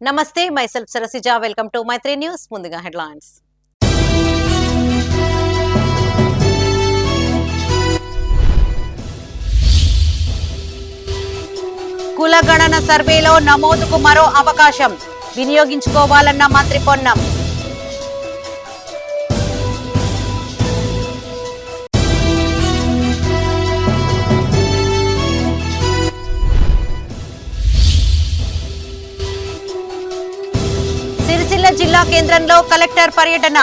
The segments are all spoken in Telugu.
నమస్తే myself Sarasija welcome to Maitri news ముందుగా హెడ్లైన్స్ కులగణన సర్వేలో నమోదుకు మరో అవకాశం వినియోగించుకోవాలన్న మంత్రి పొన్నం సిరిసిల్ల జిల్లా కేంద్రంలో కలెక్టర్ పర్యటన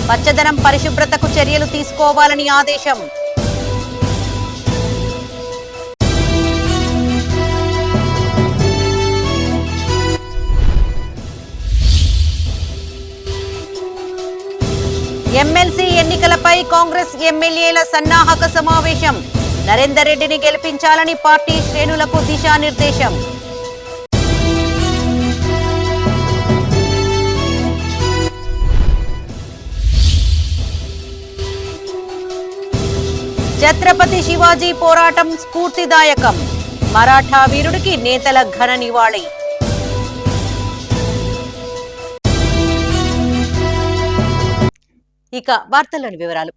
పచ్చదనం పరిశుభ్రతకు చర్యలు తీసుకోవాలని ఆదేశం ఎమ్మెల్సీ ఎన్నికలపై కాంగ్రెస్ ఎమ్మెల్యేల సన్నాహక సమావేశం నరేందర్ రెడ్డిని గెలిపించాలని పార్టీ శ్రేణులకు దిశానిర్దేశం ఛత్రపతి శివాజీ పోరాటం స్ఫూర్తిదాయకం మరాఠా వీరుడికి నేతల ఘన నివాళి ఇక వార్తల్లోని వివరాలు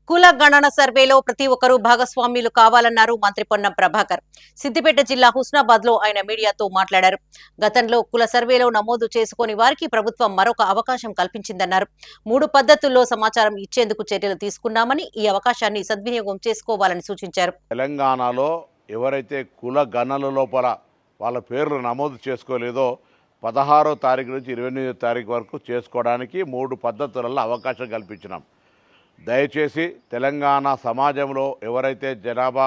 కుల గణన సర్వేలో ప్రతి ఒక్కరూ భాగస్వామ్యులు కావాలన్నారు మంత్రి పొన్నం ప్రభాకర్. సిద్దిపేట జిల్లా హుస్నాబాద్ లో ఆయన మీడియాతో మాట్లాడారు. గతంలో కుల సర్వేలో నమోదు చేసుకుని వారికి ప్రభుత్వం మరొక అవకాశం కల్పించిందన్నారు. 3 పద్ధతుల్లో సమాచారం ఇచ్చేందుకు చర్యలు తీసుకున్నామని ఈ అవకాశాన్ని సద్వినియోగం చేసుకోవాలని సూచించారు. తెలంగాణలో ఎవరైతే కుల గణన లోపల వాళ్ళ పేర్లు నమోదు చేసుకోలేదో 16వ తారీఖు నుంచి 28వ తారీఖు వరకు చేసుకోవడానికి 3 పద్ధతులలో అవకాశం కల్పించినాం. దయచేసి తెలంగాణ సమాజంలో ఎవరైతే జనాభా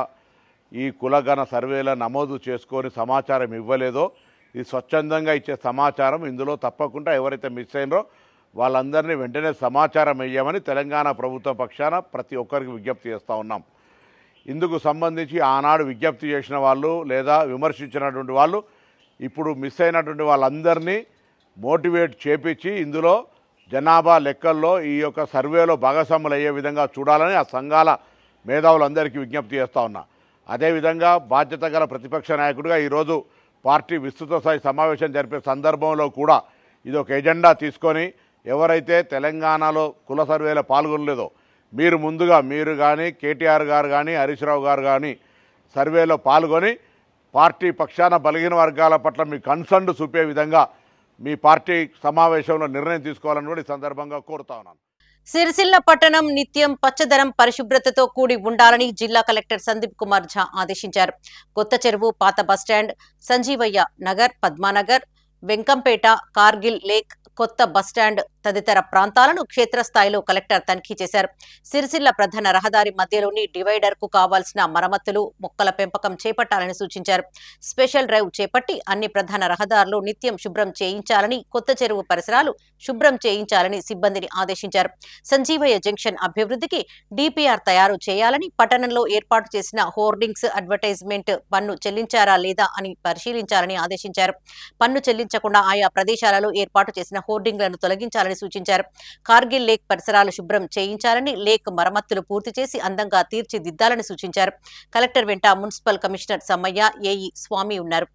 ఈ కులగణ సర్వేల నమోదు చేసుకొని సమాచారం ఇవ్వలేదో ఇది స్వచ్ఛందంగా ఇచ్చే సమాచారం ఇందులో తప్పకుండా ఎవరైతే మిస్ అయినరో వాళ్ళందరినీ వెంటనే సమాచారం ఇవ్వమని తెలంగాణ ప్రభుత్వం పక్షాన ప్రతి ఒక్కరికి విజ్ఞప్తి చేస్తూ ఉన్నాం. ఇందుకు సంబంధించి ఆనాడు విజ్ఞప్తి చేసిన వాళ్ళు లేదా విమర్శించినటువంటి వాళ్ళు ఇప్పుడు మిస్ అయినటువంటి వాళ్ళందరినీ మోటివేట్ చేపించి ఇందులో జనాభా లెక్కల్లో ఈ యొక్క సర్వేలో భాగస్వాములు అయ్యే విధంగా చూడాలని ఆ సంఘాల మేధావులందరికీ విజ్ఞప్తి చేస్తూ ఉన్నా. అదేవిధంగా బాధ్యత గల ప్రతిపక్ష నాయకుడిగా ఈరోజు పార్టీ విస్తృత స్థాయి సమావేశం జరిపే సందర్భంలో కూడా ఇది ఒక ఎజెండా తీసుకొని ఎవరైతే తెలంగాణలో కుల సర్వేలో పాల్గొనలేదో మీరు ముందుగా మీరు కానీ కేటీఆర్ గారు కానీ హరీష్ రావు గారు కానీ సర్వేలో పాల్గొని పార్టీ పక్షాన బలహీన వర్గాల పట్ల మీ కన్సర్న్ చూపే విధంగా మీ పార్టీ సమావేశంలో నిర్ణయం తీసుకోవాలని కూడా ఈ సందర్భంగా కోరుతా ఉన్నాను. సిరిసిల్ల పట్టణం నిత్యం పచ్చదనం పరిశుభ్రతతో కూడి ఉండాలని జిల్లా కలెక్టర్ సందీప్ కుమార్ ఝా ఆదేశించారు. కొత్త చెరువు, పాత బస్టాండ్, సంజీవయ్య నగర్, పద్మానగర్, వెంకంపేట, కార్గిల్ లేక్, కొత్త బస్టాండ్ తదితర ప్రాంతాలను క్షేత్రస్థాయిలో కలెక్టర్ తనిఖీ చేశారు. సిరిసిల్ల ప్రధాన రహదారి మధ్యలోని డివైడర్ కు కావాల్సిన మరమ్మతులు, మొక్కల పెంపకం చేపట్టాలని సూచించారు. స్పెషల్ డ్రైవ్ చేపట్టి అన్ని ప్రధాన రహదారులు నిత్యం శుభ్రం చేయించాలని, కొత్త చెరువు పరిసరాలు శుభ్రం చేయించాలని సిబ్బందిని ఆదేశించారు. సంజీవయ్య జంక్షన్ అభివృద్ధికి డిపిఆర్ తయారు చేయాలని, పట్టణంలో ఏర్పాటు చేసిన హోర్డింగ్స్, అడ్వర్టైజ్మెంట్ పన్ను చెల్లించారా లేదా అని పరిశీలించాలని ఆదేశించారు. పన్ను చెల్లించకుండా ఆయా ప్రదేశాలలో ఏర్పాటు చేసిన హోర్డింగ్లను తొలగించాలని సూచించారు. కార్గిల్ లేక్ పరిసరాలు శుభ్రం చేయించాలని, లేక్ మరమ్మతులు పూర్తి చేసి అందంగా తీర్చిదిద్దాలని సూచించారు. కలెక్టర్ వెంట మున్సిపల్ కమిషనర్ సమ్మయ్య, ఏఈ స్వామి ఉన్నారు.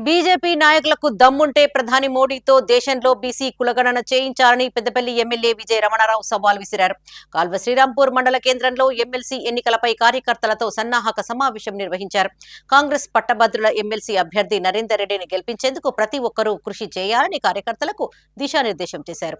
బీజేపీ నాయకులకు దమ్ముంటే ప్రధాని మోడీతో దేశంలో బీసీ కులగణన చేయించాలని పెద్దపల్లి ఎమ్మెల్యే విజయ రమణారావు సవాల్ విసిరారు. కాల్వ శ్రీరాంపూర్ మండల కేంద్రంలో ఎమ్మెల్సీ ఎన్నికలపై కార్యకర్తలతో సన్నాహక సమావేశం నిర్వహించారు. కాంగ్రెస్ పట్టభద్రుల ఎమ్మెల్సీ అభ్యర్థి నరేందర్ రెడ్డిని గెలిపించేందుకు ప్రతి ఒక్కరూ కృషి చేయాలని కార్యకర్తలకు దిశానిర్దేశం చేశారు.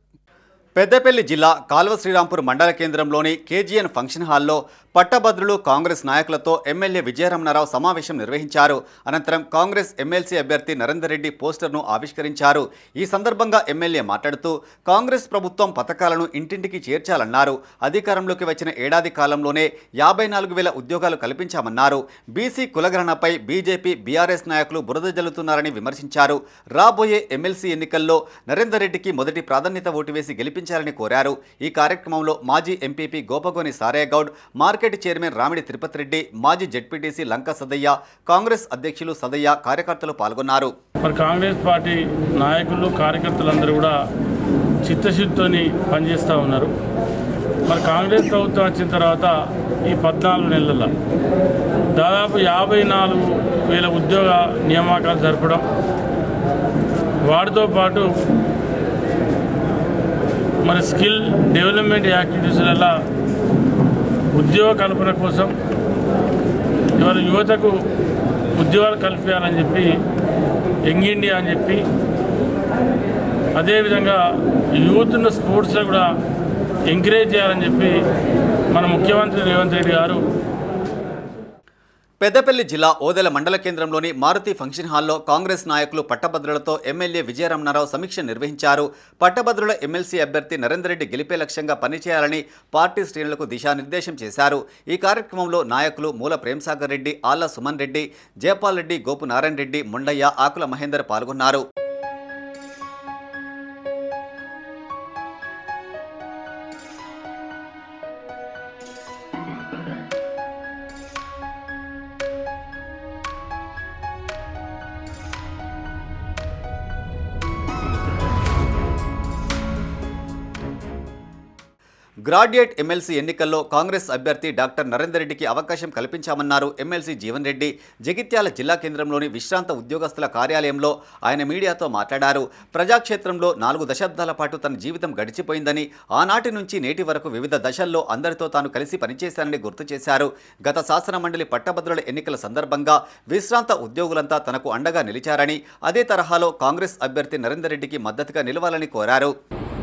పెద్దపల్లి జిల్లా కాల్వ శ్రీరాంపూర్ మండల కేంద్రంలోని కేజీఎన్ ఫంక్షన్ హాల్లో పట్టభద్రులు కాంగ్రెస్ నాయకులతో ఎమ్మెల్యే విజయరమణారావు సమావేశం నిర్వహించారు. అనంతరం కాంగ్రెస్ ఎమ్మెల్సీ అభ్యర్థి నరేందర్ రెడ్డి పోస్టర్ను ఆవిష్కరించారు. ఈ సందర్భంగా ఎమ్మెల్యే మాట్లాడుతూ కాంగ్రెస్ ప్రభుత్వం పథకాలను ఇంటింటికి చేర్చాలన్నారు. అధికారంలోకి వచ్చిన ఏడాది కాలంలోనే 54,000 ఉద్యోగాలు కల్పించామన్నారు. బీసీ కులగణనపై బీజేపీ బీఆర్ఎస్ నాయకులు బురద జల్లుతున్నారని విమర్శించారు. రాబోయే ఎమ్మెల్సీ ఎన్నికల్లో నరేందర్ రెడ్డికి మొదటి ప్రాధాన్యత ఓటు వేసి గెలిపించాలని కోరారు. ఈ కార్యక్రమంలో మాజీ MPP Gopagoni Sarayyagoud, market chairman Ramidi Tirupati Reddy, మాజీ జెడ్పీటీసీ లంక సదయ్య, కాంగ్రెస్ అధ్యక్షులు సదయ్య కార్యకర్తలు పాల్గొన్నారు. మరి కాంగ్రెస్ పార్టీ నాయకులు కార్యకర్తలందరూ కూడా చిత్తశుద్ధితోని పనిచేస్తూ ఉన్నారు. మరి కాంగ్రెస్ ప్రభుత్వం వచ్చిన తర్వాత ఈ 14 నెలల్లో దాదాపు 54,000 ఉద్యోగ నియామకాలు జరపడం, వాటితో పాటు మరి స్కిల్ డెవలప్మెంట్ యాక్టివిటీస్లలో ఉద్యోగ కల్పన కోసం ఇవాళ యువతకు ఉద్యోగాలు కల్పించాలని చెప్పి యంగ్ ఇండియా అని చెప్పి, అదేవిధంగా యూత్ను స్పోర్ట్స్లో కూడా ఎంకరేజ్ చేయాలని చెప్పి మన ముఖ్యమంత్రి రేవంత్ రెడ్డి గారు పెద్దపల్లి జిల్లా ఓదెల మండల కేంద్రంలోని మారుతి ఫంక్షన్ హాల్లో కాంగ్రెస్ నాయకులు పట్టభద్రులతో ఎమ్మెల్యే విజయరమణారావు సమీక్ష నిర్వహించారు. పట్టభద్రుల ఎమ్మెల్సీ అభ్యర్థి నరేందర్ రెడ్డి గెలిపే లక్ష్యంగా పనిచేయాలని పార్టీ శ్రేణులకు దిశానిర్దేశం చేశారు. ఈ కార్యక్రమంలో నాయకులు మూల ప్రేమ్సాగర్ రెడ్డి, ఆళ్ల సుమన్ రెడ్డి, జయపాల్ రెడ్డి, గోపు నారాయణ రెడ్డి, ముండయ్య, ఆకుల మహేందర్ పాల్గొన్నారు. గ్రాడ్యుయేట్ ఎమ్మెల్సీ ఎన్నికల్లో కాంగ్రెస్ అభ్యర్థి డాక్టర్ నరేందర్ రెడ్డికి అవకాశం కల్పించామన్నారు ఎమ్మెల్సీ జీవన్ రెడ్డి. జగిత్యాల జిల్లా కేంద్రంలోని విశ్రాంత ఉద్యోగస్తుల కార్యాలయంలో ఆయన మీడియాతో మాట్లాడారు. ప్రజాక్షేత్రంలో 4 దశాబ్దాల పాటు తన జీవితం గడిచిపోయిందని, ఆనాటి నుంచి నేటి వరకు వివిధ దశల్లో అందరితో తాను కలిసి పనిచేశానని గుర్తు చేశారు. గత శాసనమండలి పట్టభద్రుల ఎన్నికల సందర్భంగా విశ్రాంత ఉద్యోగులంతా తనకు అండగా నిలిచారని, అదే తరహాలో కాంగ్రెస్ అభ్యర్థి నరేందర్ రెడ్డికి మద్దతుగా నిలవాలని కోరారు.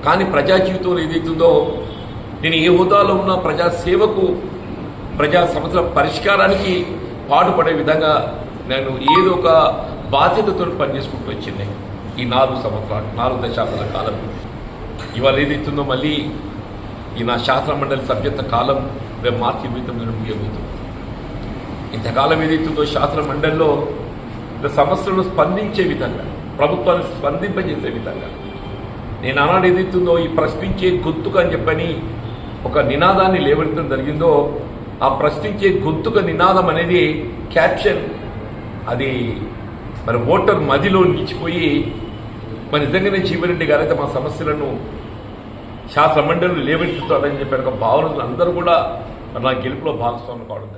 కానీ ప్రజా జీవితంలో ఏదైతుందో, నేను ఏ హోదాలో ఉన్న ప్రజాసేవకు, ప్రజా సమస్యల పరిష్కారానికి పాటుపడే విధంగా నేను ఏదో ఒక బాధ్యతతో పనిచేసుకుంటూ వచ్చింది ఈ 4 దశాబ్దాల కాలం. ఇవాళ ఏదైతుందో మళ్ళీ ఈ నా శాసన మండలి సభ్యత్వ కాలం రేపు మార్చి 29 ముగియబోతుంది. ఇంతకాలం ఏదైతుందో శాసన మండలిలో సమస్యలను స్పందించే విధంగా, ప్రభుత్వాన్ని స్పందింపజేసే విధంగా నేను ఆనాడు ఏదైతుందో ఈ ప్రశ్నించే గొంతుక అని చెప్పని ఒక నినాదాన్ని లేవనెత్తడం జరిగిందో, ఆ ప్రశ్నించే గొంతుక నినాదం అనేది క్యాప్షన్, అది మరి ఓటర్ మదిలో నిలిచిపోయి మరి నిజంగానే జీవన్ రెడ్డి గారైతే మా సమస్యలను శాసన మండలిలో లేవనెత్తుతారని చెప్పి ఒక భావనలు అందరూ కూడా నా గెలుపులో భాగస్వామ్యం కావడం.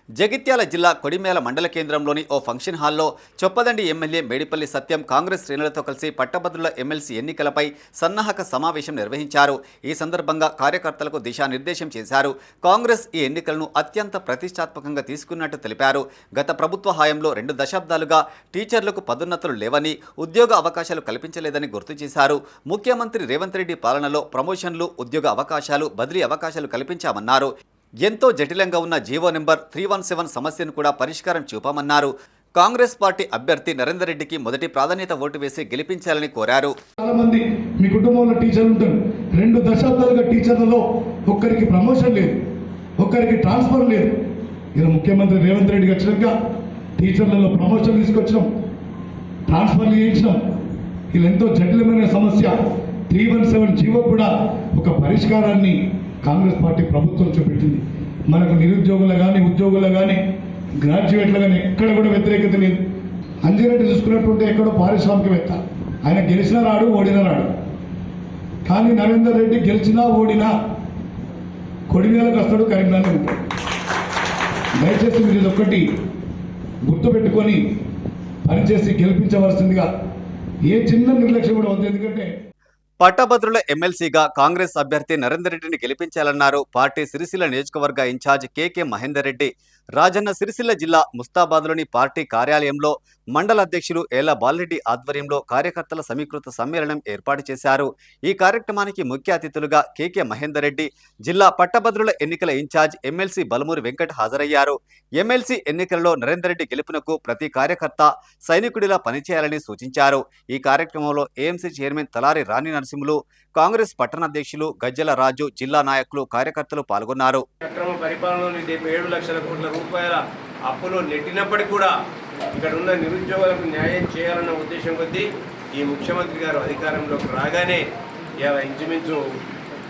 జగిత్యాల జిల్లా కొడిమేల మండల కేంద్రంలోని ఓ ఫంక్షన్ హాల్లో చొప్పదండి ఎమ్మెల్యే మేడిపల్లి సత్యం కాంగ్రెస్ శ్రేణులతో కలిసి పట్టభద్రుల ఎమ్మెల్సీ ఎన్నికలపై సన్నాహక సమావేశం నిర్వహించారు. ఈ సందర్భంగా కార్యకర్తలకు దిశానిర్దేశం చేశారు. కాంగ్రెస్ ఈ ఎన్నికలను అత్యంత ప్రతిష్టాత్మకంగా తీసుకున్నట్టు తెలిపారు. గత ప్రభుత్వ హయాంలో 2 దశాబ్దాలుగా టీచర్లకు పదోన్నతులు లేవని, ఉద్యోగ అవకాశాలు కల్పించలేదని గుర్తు చేశారు. ముఖ్యమంత్రి రేవంత్ రెడ్డి పాలనలో ప్రమోషన్లు, ఉద్యోగ అవకాశాలు, బదిలీ అవకాశాలు కల్పించామన్నారు. ఎంతో జటిలంగా ఉన్న జీవో నెంబర్ 317 సమస్యను కూడా పరిష్కారం చూపామన్నారు. కాంగ్రెస్ పార్టీ అభ్యర్థి నరేందర్ రెడ్డికి మొదటి ప్రాధాన్యత ఓటు వేసి గెలిపించాలని కోరారు. చాలా మంది మీ కుటుంబంలో టీచర్లు ఉంటారు. 2 దశాబ్దాలుగా టీచర్లలో ఒక్కరికి ప్రమోషన్ లేదు, ఒక్కరికి ట్రాన్స్ఫర్ లేదు. ఇలా ముఖ్యమంత్రి రేవంత్ రెడ్డి వచ్చినాక టీచర్లలో ప్రమోషన్ తీసుకొచ్చినాం, ట్రాన్స్ఫర్లు చేయించినాం. ఇలా ఎంతో జటిలమైన సమస్య 317 జీవో కూడా ఒక పరిష్కారాన్ని కాంగ్రెస్ పార్టీ ప్రభుత్వం చూపెట్టింది. మనకు నిరుద్యోగులు కానీ, ఉద్యోగులు కానీ, గ్రాడ్యుయేట్లు కానీ ఎక్కడ కూడా వ్యతిరేకత లేదు. అంజిరెడ్డి చూసుకున్నట్టుంటే ఎక్కడో పారిశ్రామికవేత్త, ఆయన గెలిచినా రాడు, ఓడినా రాడు. కానీ నరేందర్ రెడ్డి గెలిచినా ఓడినా కొడిమేలకు వస్తాడు, కరీంనగర్ ఉంటాడు. దయచేసి మీరు ఇది ఒక్కటి గుర్తుపెట్టుకొని పనిచేసి గెలిపించవలసిందిగా ఏ చిన్న నిర్లక్ష్యం కూడా వద్దు. ఎందుకంటే పట్టభద్రుల ఎమ్మెల్సీగా కాంగ్రెస్ అభ్యర్థి నరేందర్ రెడ్డిని గెలిపించాలన్నారు పార్టీ సిరిసిల్ల నియోజకవర్గ ఇన్ఛార్జ్ కేకే మహేందర్ రెడ్డి. రాజన్న సిరిసిల్ల జిల్లా ముస్తాబాద్లోని పార్టీ కార్యాలయంలో మండల అధ్యక్షులు ఏల బాలరెడ్డి ఆధ్వర్యంలో కార్యకర్తల సమీకృత సమ్మేళనం ఏర్పాటు చేశారు. ఈ కార్యక్రమానికి ముఖ్య అతిథులుగా కేకే మహేందర్ రెడ్డి, జిల్లా పట్టభద్రుల ఎన్నికల ఇన్ఛార్జ్ ఎమ్మెల్సీ బలమూరి వెంకట్ హాజరయ్యారు. ఎమ్మెల్సీ ఎన్నికల్లో నరేందర్ రెడ్డి గెలుపునకు ప్రతి కార్యకర్త సైనికుడిలా పనిచేయాలని సూచించారు. ఈ కార్యక్రమంలో ఏఎంసీ చైర్మన్ తలారి రాణి నరసింహులు, కాంగ్రెస్ పట్టణాధ్యక్షులు గజ్జల రాజు, జిల్లా నాయకులు, కార్యకర్తలు పాల్గొన్నారు. అక్రమ పరిపాలనలో 7 లక్షల కోట్ల రూపాయల అప్పులు నెట్టినప్పటికీ కూడా ఇక్కడ ఉన్న నిరుద్యోగులకు న్యాయం చేయాలన్న ఉద్దేశం కొద్దీ ఈ ముఖ్యమంత్రి గారు అధికారంలోకి రాగానే ఇంచుమించు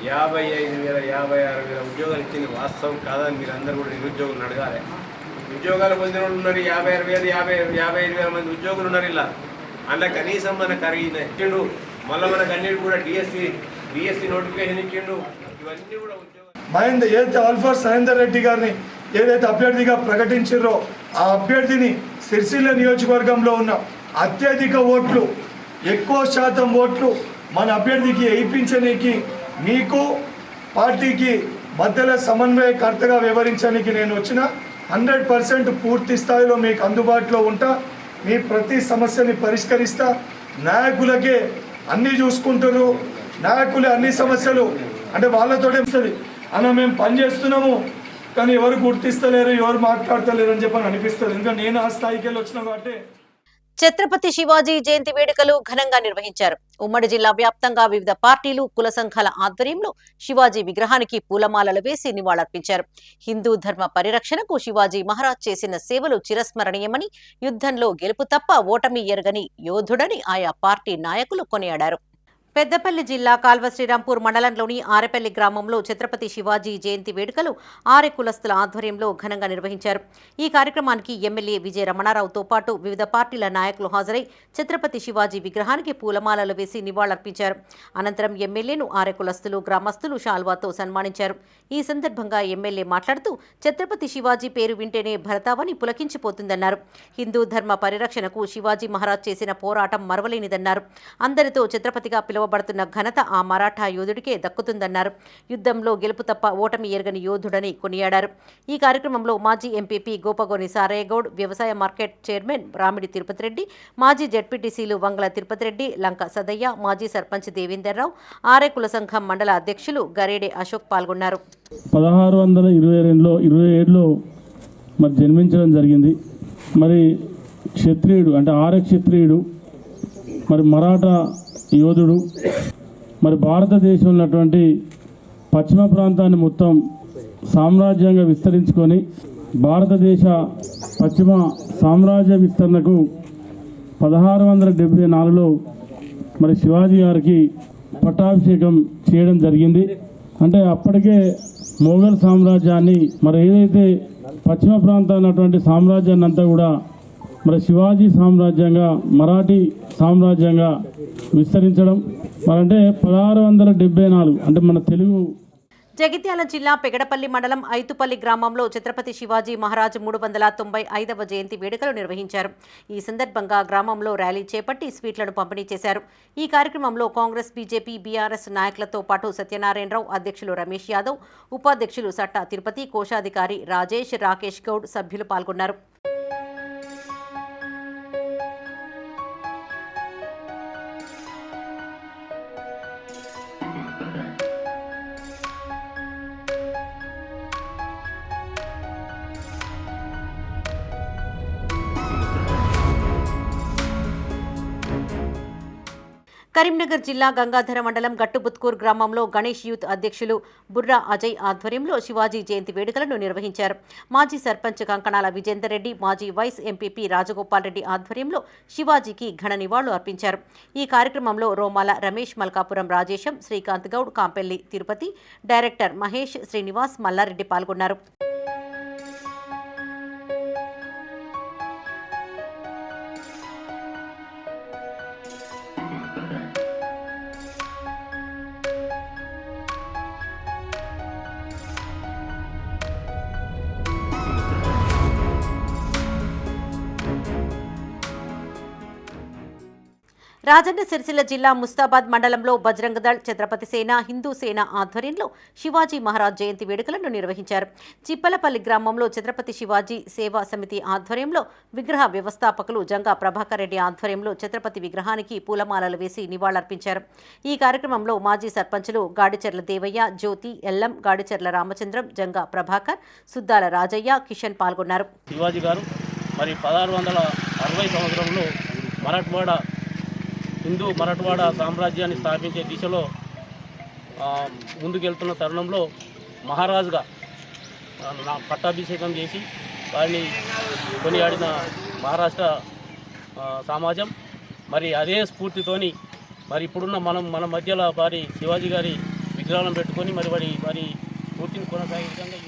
55,000 56,000 ఉద్యోగాలు ఇచ్చింది వాస్తవం కాదని మీరు అందరూ కూడా నిరుద్యోగులను అడగాలి. ఉద్యోగాలు పొందిన వాళ్ళు ఉన్నారు 55,000 మంది ఉద్యోగులు ఉన్నారు. ఇలా అందులో కనీసం మనకు ఇచ్చిండు. మళ్ళీ మనకు అన్నిటి కూడా డిఎస్సి నోటిఫికేషన్ ఇచ్చిండు. ఇవన్నీ కూడా ఏదైతే ఆల్ఫాస్ నరేందర్ రెడ్డి గారిని ఏదైతే అభ్యర్థిగా ప్రకటించారో ఆ అభ్యర్థిని సిరిసిల్ల నియోజకవర్గంలో ఉన్న అత్యధిక ఓట్లు, ఎక్కువ శాతం ఓట్లు మన అభ్యర్థికి వేయించడానికి, మీకు పార్టీకి మధ్యలో సమన్వయకర్తగా వ్యవహరించడానికి నేను వచ్చిన 100% పూర్తి స్థాయిలో మీకు అందుబాటులో ఉంటా. మీ ప్రతి సమస్యని పరిష్కరిస్తా. నాయకులకే అన్నీ చూసుకుంటారు, నాయకులే అన్ని సమస్యలు అంటే వాళ్ళతోటే వస్తుంది అన్న. మేము పని చేస్తున్నాము కానీ ఎవరు గుర్తిస్తలేరు, ఎవరు మాట్లాడతలేరు అని చెప్పని అనిపిస్తుంది. ఇంకా నేను ఆ స్థాయికి వెళ్ళి వచ్చినా కాబట్టి. ఛత్రపతి శివాజీ జయంతి వేడుకలు ఘనంగా నిర్వహించారు. ఉమ్మడి జిల్లా వ్యాప్తంగా వివిధ పార్టీలు, కుల సంఘాల ఆధ్వర్యంలో శివాజీ విగ్రహానికి పూలమాలలు వేసి నివాళులర్పించారు. హిందూ ధర్మ పరిరక్షణకు శివాజీ మహారాజ్ చేసిన సేవలు చిరస్మరణీయమని, యుద్ధంలో గెలుపు తప్ప ఓటమి ఎరగని యోధుడని ఆయా పార్టీ నాయకులు కొనియాడారు. పెద్దపల్లి జిల్లా కాల్వ శ్రీరాంపూర్ మండలంలోని ఆరెపల్లి గ్రామంలో ఛత్రపతి శివాజీ జయంతి వేడుకలు ఆర్య కులస్తుల ఆధ్వర్యంలో ఘనంగా నిర్వహించారు. ఈ కార్యక్రమానికి ఎమ్మెల్యే విజయ రమణారావుతో పాటు వివిధ పార్టీల నాయకులు హాజరై ఛత్రపతి శివాజీ విగ్రహానికి పూలమాలలు వేసి నివాళులర్పించారు. అనంతరం ఎమ్మెల్యేను ఆర్య కులస్తులు, గ్రామస్తులు శాల్వాతో సన్మానించారు. ఈ సందర్భంగా ఎమ్మెల్యే మాట్లాడుతూ ఛత్రపతి శివాజీ పేరు వింటేనే భరతావని పులకించిపోతుందన్నారు. హిందూ ధర్మ పరిరక్షణకు శివాజీ మహారాజ్ చేసిన పోరాటం మరవలేనిదన్నారు. అందరితో ఛత్రపతిగా పిలువబడుతున్న ఘనత ఆ మరాఠా యోధుడికే దక్కుతుందన్నారు. యుద్ధంలో గెలుపు తప్ప ఓటమి ఎరగని యోధుడని కొనియాడారు. ఈ కార్యక్రమంలో మాజీ ఎంపీపీ గోపగోని సారయ్యగౌడ్, వ్యవసాయ మార్కెట్ చైర్మన్ రామిడి తిరుపతి రెడ్డి, మాజీ జడ్పీటీసీలు వంగల తిరుపతి రెడ్డి, లంక సదయ్య, మాజీ సర్పంచ్ దేవేందర్రావు, ఆర్య కుల సంఘం మండల అధ్యక్షులు గరేడే అశోక్ పాల్గొన్నారు. 1627లో మరి జన్మించడం జరిగింది. మరి క్షత్రియుడు అంటే ఆర్య క్షత్రియుడు, మరి మరాఠా యోధుడు, మరి భారతదేశంలో ఉన్నటువంటి పశ్చిమ ప్రాంతాన్ని మొత్తం సామ్రాజ్యంగా విస్తరించుకొని భారతదేశ పశ్చిమ సామ్రాజ్య విస్తరణకు 1674లో మరి శివాజీ గారికి పట్టాభిషేకం చేయడం జరిగింది. అంటే అప్పటికే మొఘల్ సామ్రాజ్యాన్ని మరి ఏదైతే పశ్చిమ ప్రాంతాన్ని ఉన్నటువంటి సామ్రాజ్యాన్ని అంతా కూడా మరి శివాజీ సామ్రాజ్యంగా, మరాఠీ సామ్రాజ్యంగా విస్తరించడం మరంటే 1674 అంటే మన తెలుగు. జగిత్యాల జిల్లా పెగడపల్లి మండలం ఐతుపల్లి గ్రామంలో ఛత్రపతి శివాజీ మహారాజ్ 395వ జయంతి వేడుకలు నిర్వహించారు. ఈ సందర్భంగా గ్రామంలో ర్యాలీ చేపట్టి స్వీట్లను పంపిణీ చేశారు. ఈ కార్యక్రమంలో కాంగ్రెస్, బీజేపీ, బీఆర్ఎస్ నాయకులతో పాటు సత్యనారాయణరావు, అధ్యక్షులు రమేష్ యాదవ్, ఉపాధ్యక్షులు సట్టా తిరుపతి, కోశాధికారి రాజేష్, రాకేష్ గౌడ్ సభ్యులు పాల్గొన్నారు. కరీంనగర్ జిల్లా గంగాధర మండలం గట్టుబుత్కూర్ గ్రామంలో గణేష్ యూత్ అధ్యక్షులు బుర్రా అజయ్ ఆధ్వర్యంలో శివాజీ జయంతి వేడుకలను నిర్వహించారు. మాజీ సర్పంచ్ కంకణాల విజేందర్ రెడ్డి, మాజీ వైస్ ఎంపీపీ రాజగోపాల్ రెడ్డి ఆధ్వర్యంలో శివాజీకి ఘన నివాళులు అర్పించారు. ఈ కార్యక్రమంలో రోమాల రమేష్, మల్కాపురం రాజేశం, శ్రీకాంత్ గౌడ్, కాంపెల్లి తిరుపతి, డైరెక్టర్ మహేష్, శ్రీనివాస్, మల్లారెడ్డి పాల్గొన్నారు. రాజన్న సిరిసిల్ల జిల్లా ముస్తాబాద్ మండలంలో బజరంగ దళ్, ఛత్రపతి సేన, హిందూ సేన ఆధ్వర్యంలో శివాజీ మహారాజ్ జయంతి వేడుకలను నిర్వహించారు. చిప్పలపల్లి గ్రామంలో ఛత్రపతి శివాజీ సేవా సమితి ఆధ్వర్యంలో విగ్రహ వ్యవస్థాపకులు జంగా ప్రభాకర్ రెడ్డి ఆధ్వర్యంలో ఛత్రపతి విగ్రహానికి పూలమాలలు వేసి నివాళులర్పించారు. ఈ కార్యక్రమంలో మాజీ సర్పంచులు గాడిచెర్ల దేవయ్య, జ్యోతి, ఎల్లం, గాడిచెర్ల రామచంద్రం, జంగా ప్రభాకర్, సుద్దాల రాజయ్య, కిషన్ పాల్గొన్నారు. శివాజీ గారు మరి 1660 సంవత్సరంలో హిందూ మరాఠవాడ సామ్రాజ్యాన్ని స్థాపించే దిశలో ముందుకెళ్తున్న తరుణంలో మహారాజుగా పట్టాభిషేకం చేసి వారిని కొనియాడిన మహారాష్ట్ర సమాజం మరి అదే స్ఫూర్తితోని మరి ఇప్పుడున్న మన మధ్యలో వారి శివాజీ గారి విగ్రహాలను పెట్టుకొని మరి వారి స్ఫూర్తిని కొనసాగే విధంగా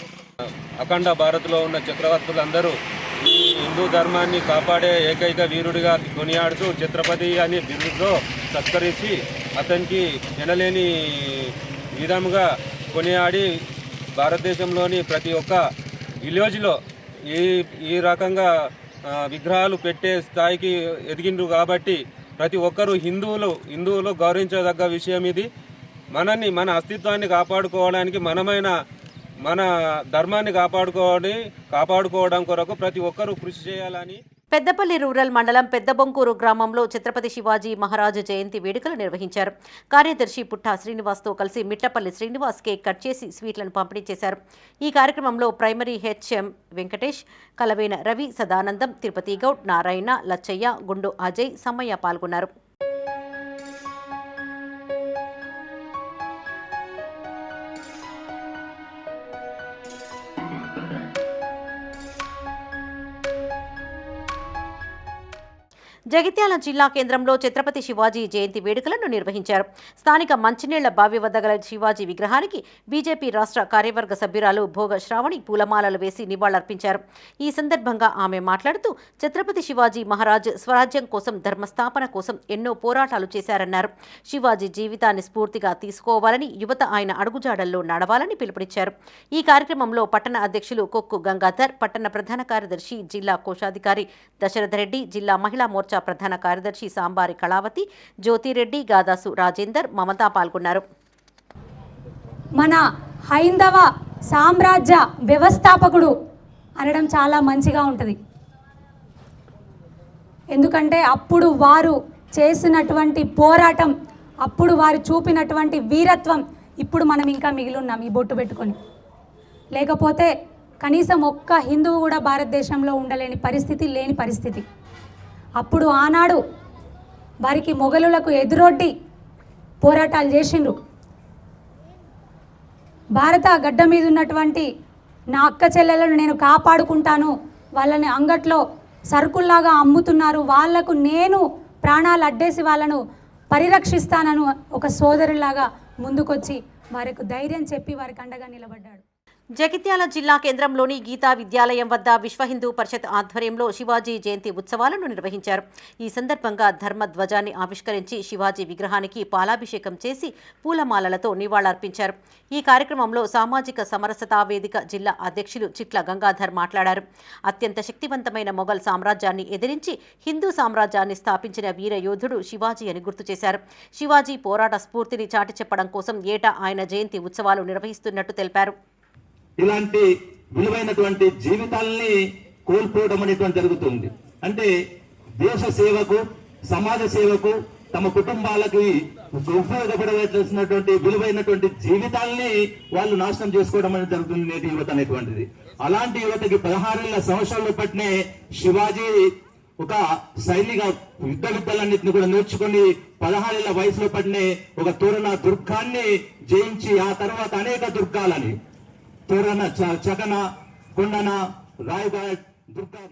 అఖండ భారత్లో ఉన్న చక్రవర్తులందరూ ఈ హిందూ ధర్మాన్ని కాపాడే ఏకైక వీరుడిగా కొనియాడుతూ ఛత్రపతి అనే బిరుదుతో సత్కరించి అతనికి ఎనలేని విధముగా కొనియాడి భారతదేశంలోని ప్రతి ఒక్క విలేజ్లో ఈ రకంగా విగ్రహాలు పెట్టే స్థాయికి ఎదిగిండ్రు. కాబట్టి ప్రతి ఒక్కరూ హిందువులు గౌరవించదగ్గ విషయం ఇది. మన అస్తిత్వాన్ని కాపాడుకోవడానికి మన ధర్మాన్ని కాపాడుకోవడం కొరకు ప్రతి ఒక్కరూ కృషి చేయాలని పెద్దపల్లి రూరల్ మండలం పెద్దబొంకూరు గ్రామంలో ఛత్రపతి శివాజీ మహారాజ్ జయంతి వేడుకలు నిర్వహించారు. కార్యదర్శి పుట్టా శ్రీనివాస్తో కలిసి మిట్టపల్లి శ్రీనివాస్ కేక్ కట్ చేసి స్వీట్లను పంపిణీ చేశారు. ఈ కార్యక్రమంలో ప్రైమరీ హెచ్ఎం వెంకటేష్, కలవేన రవి, సదానందం, తిరుపతి గౌడ్, నారాయణ, లచ్చయ్య, గుండు అజయ్, సమ్మయ్య పాల్గొన్నారు. జగిత్యాల జిల్లా కేంద్రంలో ఛత్రపతి శివాజీ జయంతి వేడుకలను నిర్వహించారు. స్థానిక మంచినీళ్ల బావి వద్ద గల శివాజీ విగ్రహానికి బీజేపీ రాష్ట్ర కార్యవర్గ సభ్యురాలు భోగ శ్రావణి పూలమాలలు వేసి నివాళులర్పించారు. ఈ సందర్భంగా ఆమె మాట్లాడుతూ ఛత్రపతి శివాజీ మహారాజ్ స్వరాజ్యం కోసం, ధర్మస్థాపన కోసం ఎన్నో పోరాటాలు చేశారన్నారు. శివాజీ జీవితాన్ని స్ఫూర్తిగా తీసుకోవాలని, యువత ఆయన అడుగుజాడల్లో నడవాలని పిలుపునిచ్చారు. ఈ కార్యక్రమంలో పట్టణ అధ్యక్షులు కొక్కు గంగాధర్, పట్టణ ప్రధాన కార్యదర్శి, జిల్లా కోశాధికారి దశరథరెడ్డి, జిల్లా మహిళా మోర్చా ప్రధాన కార్యదర్శి సాంబారి కళావతి, జ్యోతిరెడ్డి, గాదాసు రాజేందర్, మమతా పాల్గొన్నారు. మన హైందవ సామ్రాజ్య వ్యవస్థాపకుడు అనడం చాలా మంచిగా ఉంటుంది. ఎందుకంటే అప్పుడు వారు చేసినటువంటి పోరాటం, అప్పుడు వారు చూపినటువంటి వీరత్వం ఇప్పుడు మనం ఇంకా మిగిలిన్నాం ఈ బొట్టు పెట్టుకొని. లేకపోతే కనీసం ఒక్క హిందువు కూడా భారతదేశంలో ఉండలేని పరిస్థితి, లేని పరిస్థితి. అప్పుడు ఆనాడు వారికి మొఘలులకు ఎదురొడ్డి పోరాటాలు చేసిండ్రు. భారత గడ్డ మీద ఉన్నటువంటి నా అక్క చెల్లెలను నేను కాపాడుకుంటాను, వాళ్ళని అంగట్లో సరుకుల్లాగా అమ్ముతున్నారు, వాళ్లకు నేను ప్రాణాలు అడ్డేసి వాళ్ళను పరిరక్షిస్తానను ఒక సోదరులాగా ముందుకొచ్చి వారికి ధైర్యం చెప్పి వారికి అండగా నిలబడ్డాడు. జగిత్యాల జిల్లా కేంద్రంలోని గీతా విద్యాలయం వద్ద విశ్వ హిందూ పరిషత్ ఆధ్వర్యంలో శివాజీ జయంతి ఉత్సవాలను నిర్వహించారు. ఈ సందర్భంగా ధర్మ ధ్వజాన్ని ఆవిష్కరించి శివాజీ విగ్రహానికి పాలాభిషేకం చేసి పూలమాలలతో నివాళులర్పించారు. ఈ కార్యక్రమంలో సామాజిక సమరసతా వేదిక జిల్లా అధ్యక్షులు చిట్ల గంగాధర్ మాట్లాడారు. అత్యంత శక్తివంతమైన మొఘల్ సామ్రాజ్యాన్ని ఎదిరించి హిందూ సామ్రాజ్యాన్ని స్థాపించిన వీర యోధుడు శివాజీ అని గుర్తు చేశారు. శివాజీ పోరాట స్ఫూర్తిని చాటి చెప్పడం కోసం ఏటా ఆయన జయంతి ఉత్సవాలు నిర్వహిస్తున్నట్టు తెలిపారు. ఇలాంటి విలువైనటువంటి జీవితాలని కోల్పోవడం అనేటువంటి జరుగుతుంది. అంటే దేశ సేవకు, సమాజ సేవకు, తమ కుటుంబాలకి ఉపయోగపడవలసినటువంటి విలువైనటువంటి జీవితాలని వాళ్ళు నాశనం చేసుకోవడం అనేది జరుగుతుంది నేటి యువత అనేటువంటిది. అలాంటి యువతకి 16 సంవత్సరాలు పట్టినే శివాజీ ఒక సైనిక యుద్ధ విద్యలన్నింటినీ కూడా నేర్చుకుని 16 వయసులో పట్టినే ఒక తోరణ దుర్గాన్ని జయించి ఆ తర్వాత అనేక దుర్గాలని తోరణ, చకన, కొండన, రాయగఢ్, దుర్గా.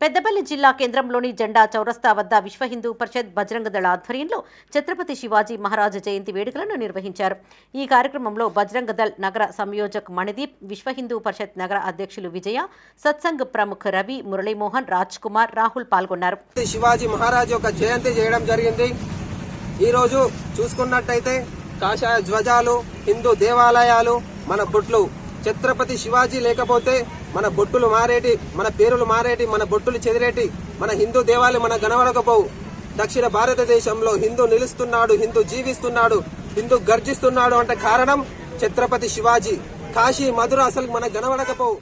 పెద్దపల్లి జిల్లా కేంద్రంలోని జెండా చౌరస్తా వద్ద విశ్వ హిందూ పరిషత్ బజరంగ దళ ఆధ్వర్యంలో ఛత్రపతి శివాజీ మహారాజ్ జయంతి వేడుకలను నిర్వహించారు. ఈ కార్యక్రమంలో బజరంగ దళ్ నగర సంయోజక్ మణిదీప్, విశ్వ హిందూ పరిషత్ నగర అధ్యక్షులు విజయ, సత్సంగ్ ప్రముఖ్ రవి, మురళీమోహన్, రాజ్ కుమార్, రాహుల్ పాల్గొన్నారు. శివాజీ మహారాజ్ యొక్క జయంతి చేయడం జరిగింది. ఈరోజు చూసుకున్నట్టయితే కాషాయ ధ్వజాలు, హిందూ దేవాలయాలు, మన బొట్లు, ఛత్రపతి శివాజీ లేకపోతే మన బొట్టులు మారేటి, మన పేరులు మారేటి, మన బొట్టులు చెదిరేటి, మన హిందూ దేవాలయం మన గణవడకపోవు. దక్షిణ భారతదేశంలో హిందూ నిలుస్తున్నాడు, హిందూ జీవిస్తున్నాడు, హిందూ గర్జిస్తున్నాడు అంటే కారణం ఛత్రపతి శివాజీ. కాశీ మధుర అసలు మనకు కనబడకపోవు.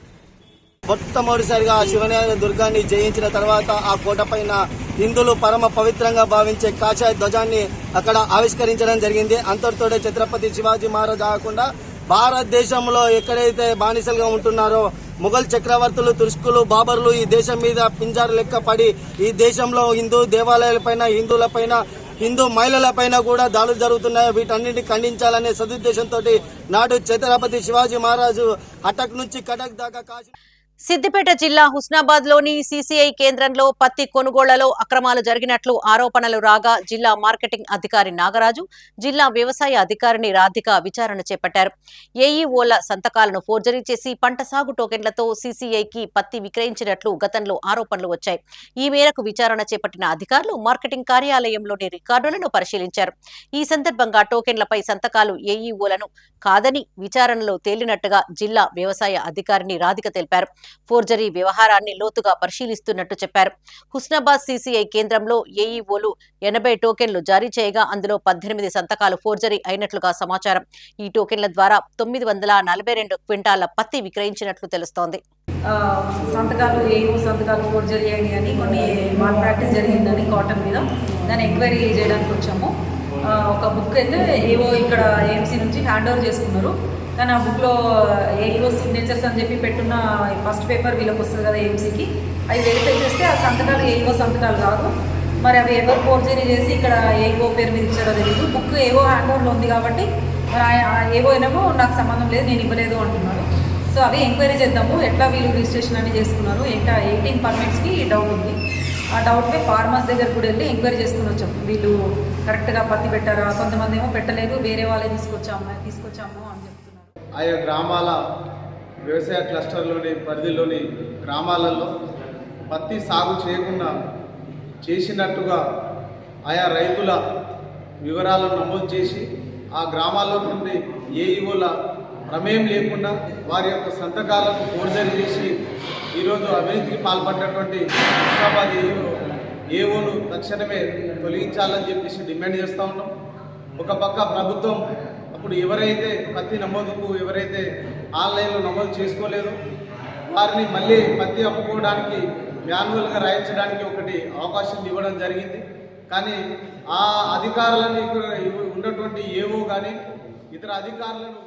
మొట్టమొదటిసారిగా శివనేర దుర్గాన్ని జయించిన తర్వాత ఆ కోట పైన హిందువులు పరమ పవిత్రంగా భావించే కాషాయ ధ్వజాన్ని అక్కడ ఆవిష్కరించడం జరిగింది. అంతటితోనే ఛత్రపతి శివాజీ మహారాజ్ కాకుండా భారతదేశంలో ఎక్కడైతే బానిసలుగా ఉంటున్నారో ముఘల్ చక్రవర్తులు, తుర్కులు, బాబర్లు ఈ దేశం మీద పింజారు లెక్క పడి ఈ దేశంలో హిందూ దేవాలయాలపైన, హిందువులపైన, హిందూ మహిళలపైన కూడా దాడులు జరుగుతున్నాయి. వీటన్నింటినీ ఖండించాలనే సదుద్దేశంతో నాడు ఛత్రపతి శివాజీ మహారాజు అటక్ నుంచి కటక్ దాకా కాశీ. సిద్దిపేట జిల్లా హుస్నాబాద్ లోని సీసీఐ కేంద్రంలో పత్తి కొనుగోళ్లలో అక్రమాలు జరిగినట్లు ఆరోపణలు రాగా జిల్లా మార్కెటింగ్ అధికారి నాగరాజు, జిల్లా వ్యవసాయ అధికారిని రాధిక విచారణ చేపట్టారు. ఏఈఓల సంతకాలను ఫోర్జరీ చేసి పంట సాగు టోకెన్లతో సీసీఐకి పత్తి విక్రయించినట్లు గతంలో ఆరోపణలు వచ్చాయి. ఈ మేరకు విచారణ చేపట్టిన అధికారులు మార్కెటింగ్ కార్యాలయంలోని రికార్డులను పరిశీలించారు. ఈ సందర్భంగా టోకెన్లపై సంతకాలు ఏఈఓలను కాదని విచారణలో తేలినట్టుగా జిల్లా వ్యవసాయ అధికారిని రాధిక తెలిపారు. ఫోర్జరీ వ్యవహారాన్ని లోతుగా పరిశీలిస్తున్నట్టు చెప్పారు. హుస్నాబాద్ సీసీఐ కేంద్రంలో ఏఈఓలు 80 టోకెన్లు జారీ చేయగా అందులో 18 సంతకాలు ఫోర్జరీ అయినట్లుగా సమాచారం. ఈ టోకెన్ల ద్వారా 942 క్వింటాల పత్తి విక్రయించినట్లు తెలుస్తోంది. సంతకాలు ఏఓ సంతకాలు ఫోర్జరీ అయినాయి అని కొన్ని మాల్ ప్రాక్టీస్ జరిగిందని కాటన్ మీద దాన్ని ఎంక్వైరీ చేయడానికి వచ్చాము. ఒక బుక్ అయితే ఏవో ఇక్కడ ఏఎంసీ నుంచి హ్యాండ్ ఓవర్ చేసుకున్నారు. కానీ ఆ బుక్లో ఏఈఓ సిగ్నేచర్స్ అని చెప్పి పెట్టున్న ఫస్ట్ పేపర్ వీళ్ళకి వస్తుంది కదా ఏఎంసీకి, అవి వెరిఫై చేస్తే ఆ సంతకాలు ఏఈఓ సంతకాలు కాదు. మరి అవి ఎవరు ఫోర్జరీ చేసి ఇక్కడ ఏఈఓ పేరు మీద ఇచ్చారో తెలియదు. బుక్ ఏవో హ్యాండ్ ఓవర్లో ఉంది కాబట్టి మరి ఏవో ఏమో నాకు సంబంధం లేదు, నేను ఇవ్వలేదు అంటున్నారు. సో అవి ఎంక్వైరీ చేద్దాము, ఎట్లా వీళ్ళు రిజిస్ట్రేషన్ అని చేసుకున్నారు, 18 పర్మిట్స్కి డౌట్ ఉంది. ఆ డౌట్పై ఫార్మర్స్ దగ్గర కూడా వెళ్ళి ఎంక్వైరీ చేసుకుని వచ్చాము. వీళ్ళు కరెక్ట్గా పత్తి పెట్టారా, కొంతమంది ఏమో పెట్టలేదు, వేరే వాళ్ళే తీసుకొచ్చాము అని చెప్తున్నారు. ఆయా గ్రామాల వ్యవసాయ క్లస్టర్లోని పరిధిలోని గ్రామాలలో పత్తి సాగు చేయకుండా చేసినట్టుగా ఆయా రైతుల వివరాలను నమోదు చేసి ఆ గ్రామాల్లో నుండి ఏఈఓల ప్రమేయం లేకుండా వారి యొక్క సంతకాలను ఫోర్జరీ చేసి ఈరోజు అవినీతికి పాల్పడినటువంటి హుస్నాబాద్ ఏఓను తక్షణమే తొలగించాలని చెప్పేసి డిమాండ్ చేస్తూ ఉన్నాం. ఒక పక్క ప్రభుత్వం అప్పుడు ఎవరైతే పత్తి నమోదుకు ఎవరైతే ఆన్లైన్లో నమోదు చేసుకోలేదో వారిని మళ్ళీ పత్తి అమ్ముకోవడానికి మాన్యువల్గా రాయించడానికి ఒకటి అవకాశం ఇవ్వడం జరిగింది. కానీ ఆ అధికారులను ఇక్కడ ఉన్నటువంటి ఏవో కానీ ఇతర అధికారులను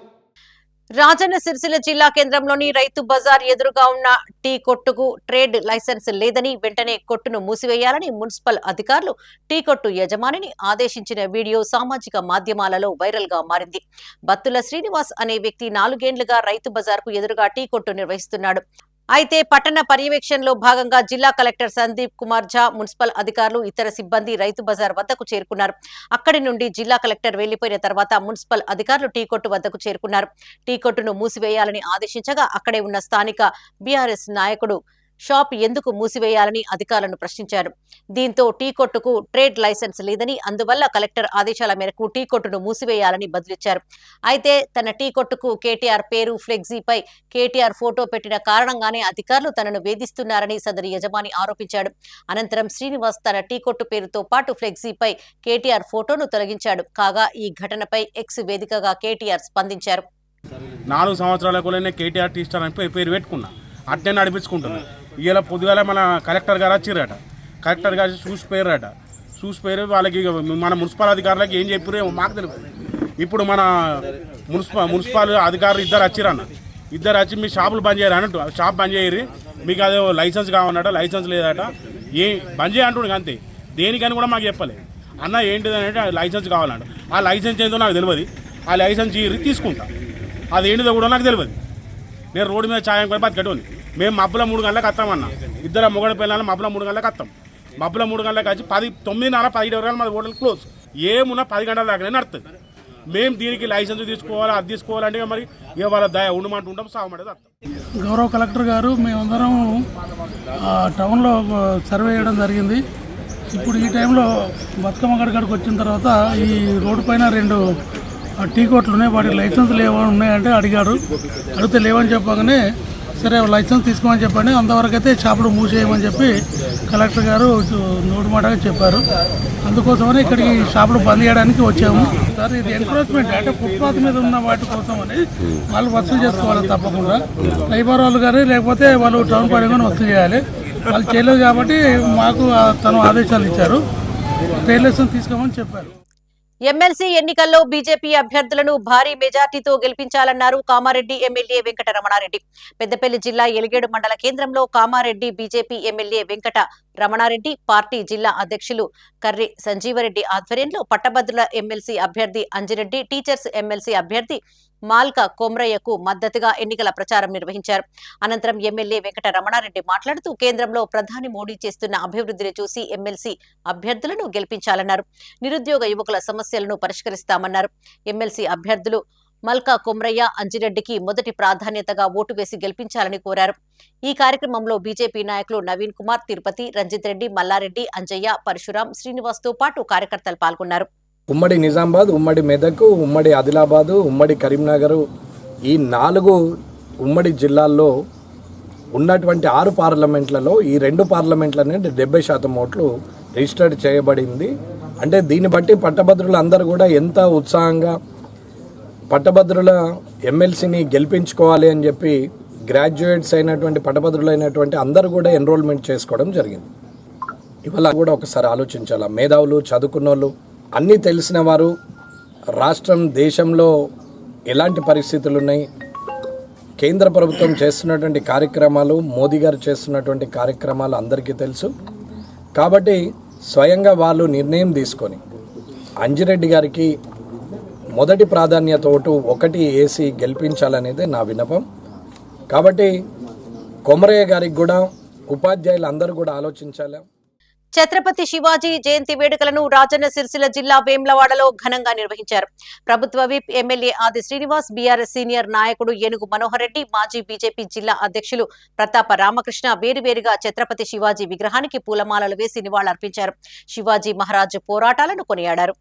రాజన్న సిరిసిల్ల జిల్లా కేంద్రంలోని రైతు బజార్ ఎదురుగా ఉన్న టీ కొట్టుకు ట్రేడ్ లైసెన్స్ లేదని వెంటనే కొట్టును మూసివేయాలని మున్సిపల్ అధికారులు టీ కొట్టు యజమానిని ఆదేశించిన వీడియో సామాజిక మాధ్యమాలలో వైరల్ గా మారింది. బత్తుల శ్రీనివాస్ అనే వ్యక్తి 4 ఏళ్లుగా రైతు బజార్ కు ఎదురుగా టీ కొట్టు నిర్వహిస్తున్నాడు. అయితే పట్టణ పర్యవేక్షణలో భాగంగా జిల్లా కలెక్టర్ సందీప్ కుమార్ ఝా, మున్సిపల్ అధికారులు, ఇతర సిబ్బంది రైతు బజార్ వద్దకు చేరుకున్నారు. అక్కడి నుండి జిల్లా కలెక్టర్ వెళ్లిపోయిన తర్వాత మున్సిపల్ అధికారులు టీ కొట్టు వద్దకు చేరుకున్నారు. టీ కొట్టును మూసివేయాలని ఆదేశించగా అక్కడే ఉన్న స్థానిక బీఆర్ఎస్ నాయకుడు షాప్ ఎందుకు మూసివేయాలని అధికారులను ప్రశ్నించారు. దీంతో టీ కొట్టుకు ట్రేడ్ లైసెన్స్ లేదని, అందువల్ల కలెక్టర్ ఆదేశాల మేరకు టీ కొట్టును మూసివేయాలని బదులిచ్చారు. అయితే తన టీ కొట్టుకు కేటీఆర్ పేరు ఫ్లెక్సీపై కేటీఆర్ ఫోటో పెట్టిన కారణంగానే అధికారులు తనను వేధిస్తున్నారని సదరి యజమాని ఆరోపించాడు. అనంతరం శ్రీనివాస్ తన టీ కొట్టు పేరుతో పాటు ఫ్లెక్సీపై కేటీఆర్ ఫోటోను తొలగించాడు. కాగా ఈ ఘటనపై ఎక్స్ వేదికగా కేటీఆర్ స్పందించారు. 4 సంవత్సరాలకు కేటీఆర్ టీ స్టార్ అని పేరు పెట్టుకున్నా, అట్నే నడిపించుకుంటున్నా. ఇలా పొద్దుగాల మన కలెక్టర్ గారు వచ్చిర్రట, కలెక్టర్ గారు చూసిపోయారు. వాళ్ళకి మన మున్సిపల్ అధికారులకు ఏం చెప్పారో మాకు తెలియదు. ఇప్పుడు మన మున్సిపల్ అధికారులు ఇద్దరు వచ్చిరన్న, ఇద్దరు వచ్చి మీ షాపులు బంద్ చేయరు అన్నట్టు. షాప్ బంద్ చేయరు, మీకు అదే లైసెన్స్ కావన్నట, లైసెన్స్ లేదట, బంద్ చేయ అంటుండే. అంతే, దేనికని కూడా మాకు చెప్పలేదు. అన్న ఏంటిదంటే లైసెన్స్ కావాలంట. ఆ లైసెన్స్ ఏంటో నాకు తెలియదు. ఆ లైసెన్స్ తీసుకుంటా, అది ఏంటిదో కూడా నాకు తెలియదు. నేను రోడ్డు మీద ఛాయం కూడా బతికట్టుని. మేము మబ్బుల 3 గంటలకు వస్తామన్నా, ఇద్దరు మొగడ పిల్లలు మబ్బుల 3 గంటలకు వస్తాం. మబ్బుల 3 గంటలకు వచ్చి 9:30, 10 వరకు మాది హోటల్ క్లోజ్. ఏమున్నా 10 గంటల దాకానే నడుతుంది. మేము దీనికి లైసెన్స్ తీసుకోవాలి, అది తీసుకోవాలంటే మరి ఇక వాళ్ళ దయ ఉండమంటూ ఉంటాం, సాగమంటే వస్తాం. గౌరవ కలెక్టర్ గారు, మేమందరం టౌన్లో సర్వే చేయడం జరిగింది. ఇప్పుడు ఈ టైంలో బతుకమ్మ గడికి వచ్చిన తర్వాత ఈ రోడ్డు పైన 2 టీ కొట్లు ఉన్నాయి, వాటికి లైసెన్స్ ఉన్నాయంటే అడిగాడు. అడిగితే లేవని చెప్పగానే సరే లైసెన్స్ తీసుకోమని చెప్పండి, అంతవరకు అయితే షాపులు మూసేయమని చెప్పి కలెక్టర్ గారు నోటుమాటగా చెప్పారు. అందుకోసమని ఇక్కడికి షాపులు బంద్ చేయడానికి వచ్చాము. సార్ ఇది ఎంక్రోచ్మెంట్ అంటే ఫుట్పాత్ మీద ఉన్న వాటి కోసమని వాళ్ళు వసూలు చేసుకోవాలి తప్పకుండా. లైబర్ వాళ్ళు కానీ లేకపోతే వాళ్ళు టౌన్ పడికొని వసూలు చేయాలి. వాళ్ళు చేయలేదు కాబట్టి మాకు తను ఆదేశాలు ఇచ్చారు, ట్రేడ్ లైసెన్స్ తీసుకోమని చెప్పారు. ఎమ్మెల్సీ ఎన్నికల్లో బీజేపీ అభ్యర్థులను భారీ మెజార్టీతో గెలిపించాలన్నారు కామారెడ్డి ఎమ్మెల్యే వెంకట రమణారెడ్డి. పెద్దపల్లి జిల్లా ఎలిగేడు మండల కేంద్రంలో Kamareddy BJP MLA Venkata Ramana Reddy, party జిల్లా అధ్యక్షులు కర్రి సంజీవరెడ్డి ఆధ్వర్యంలో పట్టభద్రుల ఎమ్మెల్సీ అభ్యర్థి అంజిరెడ్డి, టీచర్స్ ఎమ్మెల్సీ అభ్యర్థి మాల్క కొమ్రయ్యకు మద్దతుగా ఎన్నికల ప్రచారం నిర్వహించారు. అనంతరం ఎమ్మెల్యే వెంకట రమణారెడ్డి మాట్లాడుతూ కేంద్రంలో ప్రధాని మోడీ చేస్తున్న అభివృద్ధిని చూసి ఎమ్మెల్సీ అభ్యర్థులను గెలిపించాలన్నారు. నిరుద్యోగ యువకుల సమస్యలను పరిష్కరిస్తామన్నారు. ఎమ్మెల్సీ అభ్యర్థులు మల్కా కొమ్రయ్య, అంజిరెడ్డికి మొదటి ప్రాధాన్యతగా ఓటు వేసి గెలిపించాలని కోరారు. ఈ కార్యక్రమంలో బీజేపీ నాయకులు నవీన్ కుమార్, తిరుపతి, రంజిత్ రెడ్డి, మల్లారెడ్డి, అంజయ్య, పరశురాం, శ్రీనివాస్తో పాటు కార్యకర్తలు పాల్గొన్నారు. ఉమ్మడి నిజామాబాద్, ఉమ్మడి మెదక్, ఉమ్మడి ఆదిలాబాదు, ఉమ్మడి కరీంనగర్ ఈ 4 ఉమ్మడి జిల్లాల్లో ఉన్నటువంటి 6 పార్లమెంట్లలో ఈ 2 పార్లమెంట్లనే 70% ఓట్లు రిజిస్టర్డ్ చేయబడింది. అంటే దీన్ని బట్టి పట్టభద్రులు అందరూ కూడా ఎంత ఉత్సాహంగా పట్టభద్రుల ఎమ్మెల్సీని గెలిపించుకోవాలి అని చెప్పి గ్రాడ్యుయేట్స్ అయినటువంటి పట్టభద్రులు అయినటువంటి అందరూ కూడా ఎన్రోల్మెంట్ చేసుకోవడం జరిగింది. ఇవాళ కూడా ఒకసారి ఆలోచించాలా, మేధావులు, చదువుకున్న వాళ్ళు, అన్నీ తెలిసిన వారు, రాష్ట్రం దేశంలో ఎలాంటి పరిస్థితులు ఉన్నాయి, కేంద్ర ప్రభుత్వం చేస్తున్నటువంటి కార్యక్రమాలు, మోదీ గారు చేస్తున్నటువంటి కార్యక్రమాలు అందరికీ తెలుసు. కాబట్టి స్వయంగా వాళ్ళు నిర్ణయం తీసుకొని అంజిరెడ్డి గారికి మొదటి ప్రాధాన్యత ఓటు 1 వేసి గెలిపించాలనేది నా విన్నపం. కాబట్టి కొమరయ్య గారికి కూడా ఉపాధ్యాయులు అందరూ కూడా ఆలోచించాలి. ఛత్రపతి శివాజీ జయంతి వేడుకలను రాజన్న సిరిసిల్ల జిల్లా వేమ్లవాడలో ఘనంగా నిర్వహించారు. ప్రభుత్వ విప్ ఎమ్మెల్యే ఆది శ్రీనివాస్, బీఆర్ఎస్ సీనియర్ నాయకుడు ఏనుగు మనోహర్ రెడ్డి, మాజీ బీజేపీ జిల్లా అధ్యక్షులు ప్రతాప రామకృష్ణ వేరువేరుగా ఛత్రపతి శివాజీ విగ్రహానికి పూలమాలలు వేసి నివాళులర్పించారు. శివాజీ మహారాజు పోరాటాలను కొనియాడారు.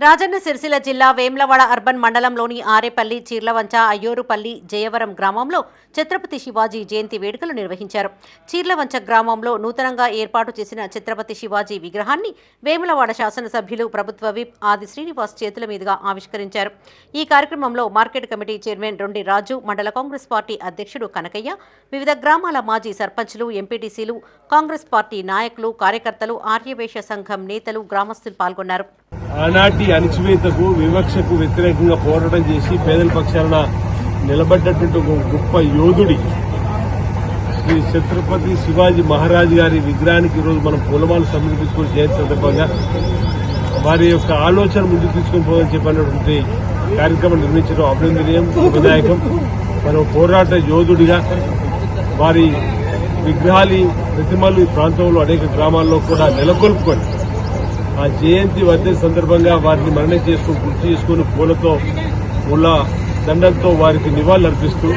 రాజన్న సిరిసిల్ల జిల్లా వేమ్లవాడ అర్బన్ మండలంలోని ఆరేపల్లి, చీర్లవంచ, అయ్యోరుపల్లి, జయవరం గ్రామంలో ఛత్రపతి శివాజీ జయంతి వేడుకలు నిర్వహించారు. చీర్లవంచ గ్రామంలో నూతనంగా ఏర్పాటు చేసిన ఛత్రపతి శివాజీ విగ్రహాన్ని వేములవాడ శాసనసభ్యులు ప్రభుత్వ విప్ ఆది శ్రీనివాస్ చేతుల మీదుగా ఆవిష్కరించారు. ఈ కార్యక్రమంలో మార్కెట్ కమిటీ చైర్మన్ రొండి రాజు, మండల కాంగ్రెస్ పార్టీ అధ్యక్షుడు కనకయ్య, వివిధ గ్రామాల మాజీ సర్పంచ్లు, ఎంపీటీసీలు, కాంగ్రెస్ పార్టీ నాయకులు, కార్యకర్తలు, ఆర్యవేశ సంఘం నేతలు, గ్రామస్తులు పాల్గొన్నారు. ఆనాటి అణచివేతకు, వివక్షకు వ్యతిరేకంగా పోరాటం చేసి పేదల పక్షాన నిలబడ్డటువంటి ఒక గొప్ప యోధుడి శ్రీ ఛత్రపతి శివాజీ మహారాజ్ గారి విగ్రహానికి ఈరోజు మనం పూలమాలు సమర్పించుకుని జయంతి సందర్భంగా వారి యొక్క ఆలోచన ముందుకు తీసుకుని పోదని చెప్పినటువంటి కార్యక్రమం నిర్మించడం అభినందనీయం, వినాయకం. మనం పోరాట యోధుడిగా వారి విగ్రహాలు, ప్రతిమలు ఈ ప్రాంతంలో అనేక గ్రామాల్లో కూడా నెలకొల్పుకొని ఆ జయంతి వర్ధంతి సందర్భంగా వారిని మరణం చేసుకుని గుర్తు చేసుకుని పూలతో, పూల దండంతో వారికి నివాళులు అర్పిస్తూ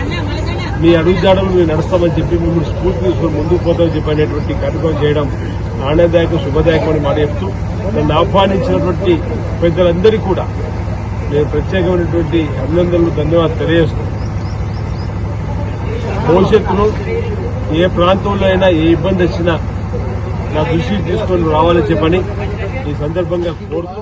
మీ అడుగుజాడలు మేము నడుస్తామని చెప్పి మిమ్మల్ని స్ఫూర్తి తీసుకుని ముందుకు పోతామని చెప్పి అనేటువంటి కార్యక్రమం చేయడం ఆనందదాయకం, శుభదాయకం అని మాట చెప్తూ నన్ను ఆహ్వానించినటువంటి పెద్దలందరికీ కూడా నేను ప్రత్యేకమైనటువంటి అభినందనలు, ధన్యవాదాలు తెలియజేస్తూ భవిష్యత్తులో ఏ ప్రాంతంలో అయినా ఏ ఇబ్బంది వచ్చినా నా దృష్టికి తీసుకొని రావాలని చెప్పని ఈ సందర్భంగా కోరుతూ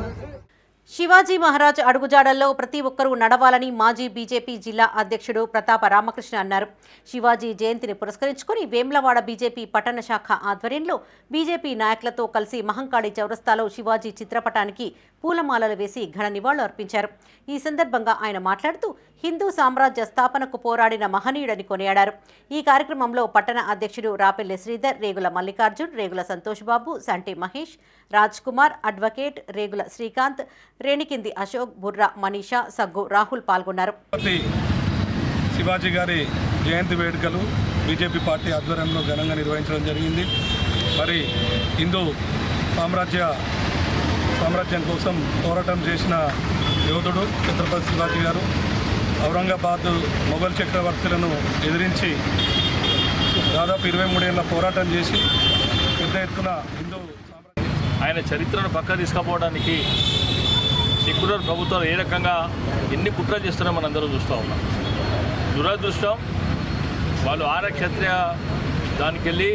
శివాజీ మహారాజ్ అడుగుజాడల్లో ప్రతి ఒక్కరూ నడవాలని మాజీ బీజేపీ జిల్లా అధ్యక్షుడు ప్రతాప రామకృష్ణ అన్నారు. శివాజీ జయంతిని పురస్కరించుకుని వేమ్లవాడ బీజేపీ పట్టణ శాఖ ఆధ్వర్యంలో బీజేపీ నాయకులతో కలిసి మహంకాళి చౌరస్తాలో శివాజీ చిత్రపటానికి పూలమాలలు వేసి ఘన నివాళులు అర్పించారు. ఈ సందర్భంగా ఆయన మాట్లాడుతూ హిందూ సామ్రాజ్య స్థాపనకు పోరాడిన మహనీయుడని కొనియాడారు. ఈ కార్యక్రమంలో పట్టణ అధ్యక్షుడు రాపెల్లి శ్రీధర్, రేగుల మల్లికార్జున్, రేగుల సంతోష్ బాబు, సంటి మహేష్, రాజ్ కుమార్, అడ్వకేట్ రేగుల శ్రీకాంత్, రేణికింది అశోక్, బుర్రా మనీషా, సగ్గు రాహుల్ పాల్గొన్నారు. శివాజీ గారి జయంతి వేడుకలు బీజేపీ పార్టీ ఆధ్వర్యంలో ఘనంగా నిర్వహించడం జరిగింది. మరి హిందూ సామ్రాజ్యం కోసం పోరాటం చేసిన యోధుడు ఛత్రపతి శివాజీ గారు ఔరంగాబాద్ మొఘల్ చక్రవర్తులను ఎదిరించి దాదాపు 23 ఏళ్ల పోరాటం చేసి పెద్ద ఎత్తున హిందూ ఆయన చరిత్రను పక్క తీసుకుపోవడానికి సెక్యులర్ ప్రభుత్వాలు ఏ రకంగా ఎన్ని కుట్రలు చేస్తున్నారో మనందరూ చూస్తూ ఉన్నాం. దురదృష్టం వాళ్ళు ఆరక్షత్రియ దానికి వెళ్ళి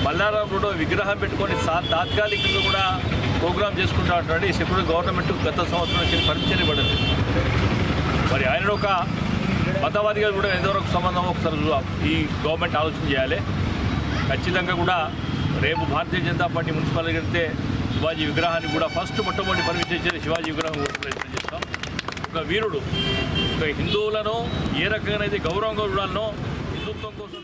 మల్లారంలో విగ్రహం పెట్టుకొని తాత్కాలికంగా కూడా ప్రోగ్రామ్ చేసుకుంటామంటే ఈ సెక్యులర్ గవర్నమెంట్ గత సంవత్సరం నుంచి పర్మిషన్ ఇవ్వడం. మరి ఆయన ఒక మతవాదిగా కూడా ఎంతవరకు సంబంధం ఒకసారి ఈ గవర్నమెంట్ ఆలోచన చేయాలి. ఖచ్చితంగా కూడా రేపు భారతీయ జనతా పార్టీ మున్సిపాలిటీ వెళ్తే శివాజీ విగ్రహాన్ని కూడా ఫస్ట్ మొట్టమొదటి పర్మిషన్ ఇచ్చేది శివాజీ విగ్రహం ప్రయత్నం చేస్తాం. ఒక వీరుడు, ఒక హిందువులను ఏ రకంగానైతే గౌరవంగా చూడాలనో హిందుత్వం కోసం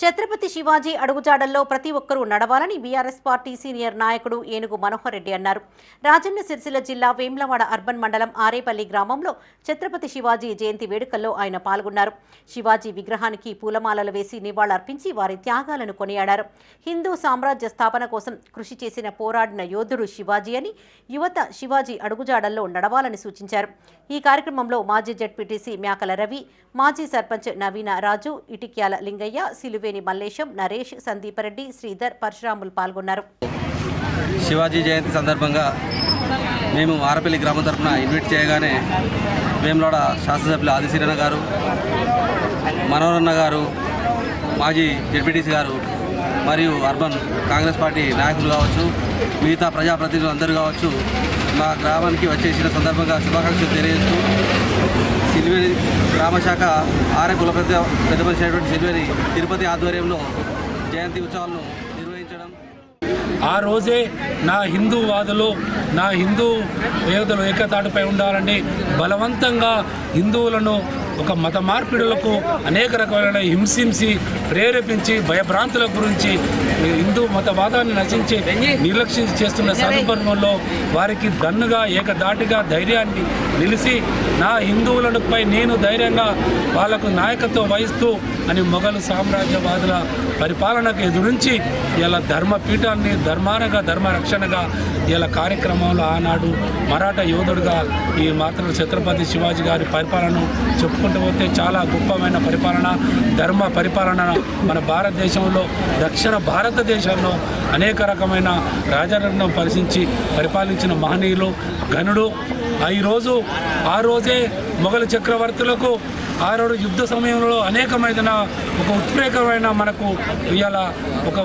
ఛత్రపతి శివాజీ అడుగుజాడల్లో ప్రతి ఒక్కరూ నడవాలని బీఆర్ఎస్ పార్టీ సీనియర్ నాయకుడు ఏనుగు మనోహర్ రెడ్డి అన్నారు. రాజన్న సిరిసిల్ల జిల్లా వేములవాడ అర్బన్ మండలం ఆరేపల్లి గ్రామంలో ఛత్రపతి శివాజీ జయంతి వేడుకల్లో ఆయన పాల్గొన్నారు. శివాజీ విగ్రహానికి పూలమాలలు వేసి నివాళులర్పించి వారి త్యాగాలను కొనియాడారు. హిందూ సామ్రాజ్య స్థాపన కోసం కృషి చేసిన పోరాడిన యోధుడు శివాజీ అని, యువత శివాజీ అడుగుజాడల్లో నడవాలని సూచించారు. ఈ కార్యక్రమంలో మాజీ జడ్పీటీసీ మ్యాకల రవి, మాజీ సర్పంచ్ నవీన రాజు, ఇటిక్యాల లింగయ్య, సిలువేని మల్లేశం, నరేష్, సందీపరెడ్డి, శ్రీధర్, పరశురాములు పాల్గొన్నారు. శివాజీ జయంతి సందర్భంగా మేము ఆరపల్లి గ్రామం తరఫున ఇన్వైట్ చేయగానే వేములవాడ శాసనసభ్యులు ఆదిశీరణ గారు, మనోరన్న గారు, మాజీ జడ్పీటీసీ గారు మరియు అర్బన్ కాంగ్రెస్ పార్టీ నాయకులు కావచ్చు, మిగతా ప్రజాప్రతినిధులు అందరూ కావచ్చు మా గ్రామానికి వచ్చేసిన సందర్భంగా శుభాకాంక్షలు తెలియజేస్తూ సిల్వేరి గ్రామశాఖ ఆర్ఏ కుల పెద్ద మనిషి అయినటువంటి సిల్వేరి తిరుపతి ఆధ్వర్యంలో జయంతి ఉత్సవాలను నిర్వహించడం. ఆ రోజే నా హిందూ వాదులు, నా హిందూ యోధులు ఏకతాటిపై ఉండాలని బలవంతంగా హిందువులను ఒక మత మార్పిడులకు అనేక రకాలైన హింసించి ప్రేరేపించి భయభ్రాంతుల గురించి హిందూ మతవాదాన్ని నశించి నిర్లక్ష్యం చేస్తున్న సందర్భంలో వారికి దన్నుగా ఏకదాటిగా ధైర్యాన్ని నిలిచి నా హిందువులపై నేను ధైర్యంగా వాళ్లకు నాయకత్వం వహిస్తూ అని మొఘలు సామ్రాజ్యవాదుల పరిపాలనకు ఎదురించి ఇలా ధర్మపీఠాన్ని ధర్మానగా ధర్మరక్షణగా ఇలా కార్యక్రమంలో ఆనాడు మరాఠా యోధుడుగా ఈ మాత్రం ఛత్రపతి శివాజీ గారి పరిపాలనను చెప్పుకుంటూ పోతే చాలా గొప్పమైన పరిపాలన, ధర్మ పరిపాలన మన భారతదేశంలో, దక్షిణ భారతదేశంలో అనేక రకమైన రాజరంగం పరిపాలించిన మహనీయులు, ఘనుడు. ఆ రోజే మొఘలు చక్రవర్తులకు ఆ రోజు యుద్ధ సమయంలో అనేకమైన ఒక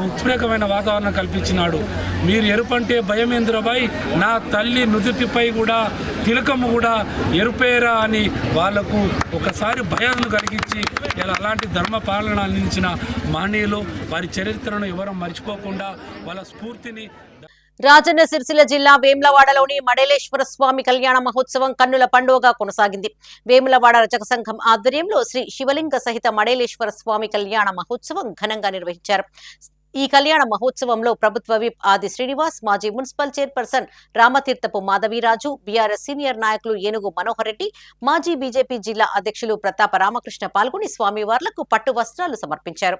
ఉత్ప్రేకమైన వాతావరణం కల్పించినాడు. మీరు ఎరుపంటే భయమేంద్రబాయ్, నా తల్లి నుదుటిపై కూడా తిలకము కూడా ఎరుపేరా అని వాళ్లకు ఒకసారి భయాలను కలిగించి ఇలా అలాంటి ధర్మ పాలన అందించిన మహనీయులు, వారి చరిత్రను ఎవరూ మర్చిపోకుండా వాళ్ళ స్ఫూర్తిని. రాజన్న సిరిసిల్ల జిల్లా వేములవాడలోని మడేలేశ్వర స్వామి కళ్యాణ మహోత్సవం కన్నుల పండుగగా కొనసాగింది. వేములవాడ రజక సంఘం ఆధ్వర్యంలో శ్రీ శివలింగ సహిత మడేలేశ్వర స్వామి కళ్యాణ మహోత్సవం ఘనంగా నిర్వహించారు. ఈ కళ్యాణ మహోత్సవంలో ప్రభుత్వ విప్ ఆది శ్రీనివాస్, మాజీ municipal chairperson Ramatheerthapu Madhavi Raju, BRS senior నాయకులు ఏనుగు మనోహర్ రెడ్డి, మాజీ బీజేపీ జిల్లా అధ్యక్షులు ప్రతాప రామకృష్ణ పాల్గొని స్వామివార్లకు పట్టు వస్త్రాలు సమర్పించారు.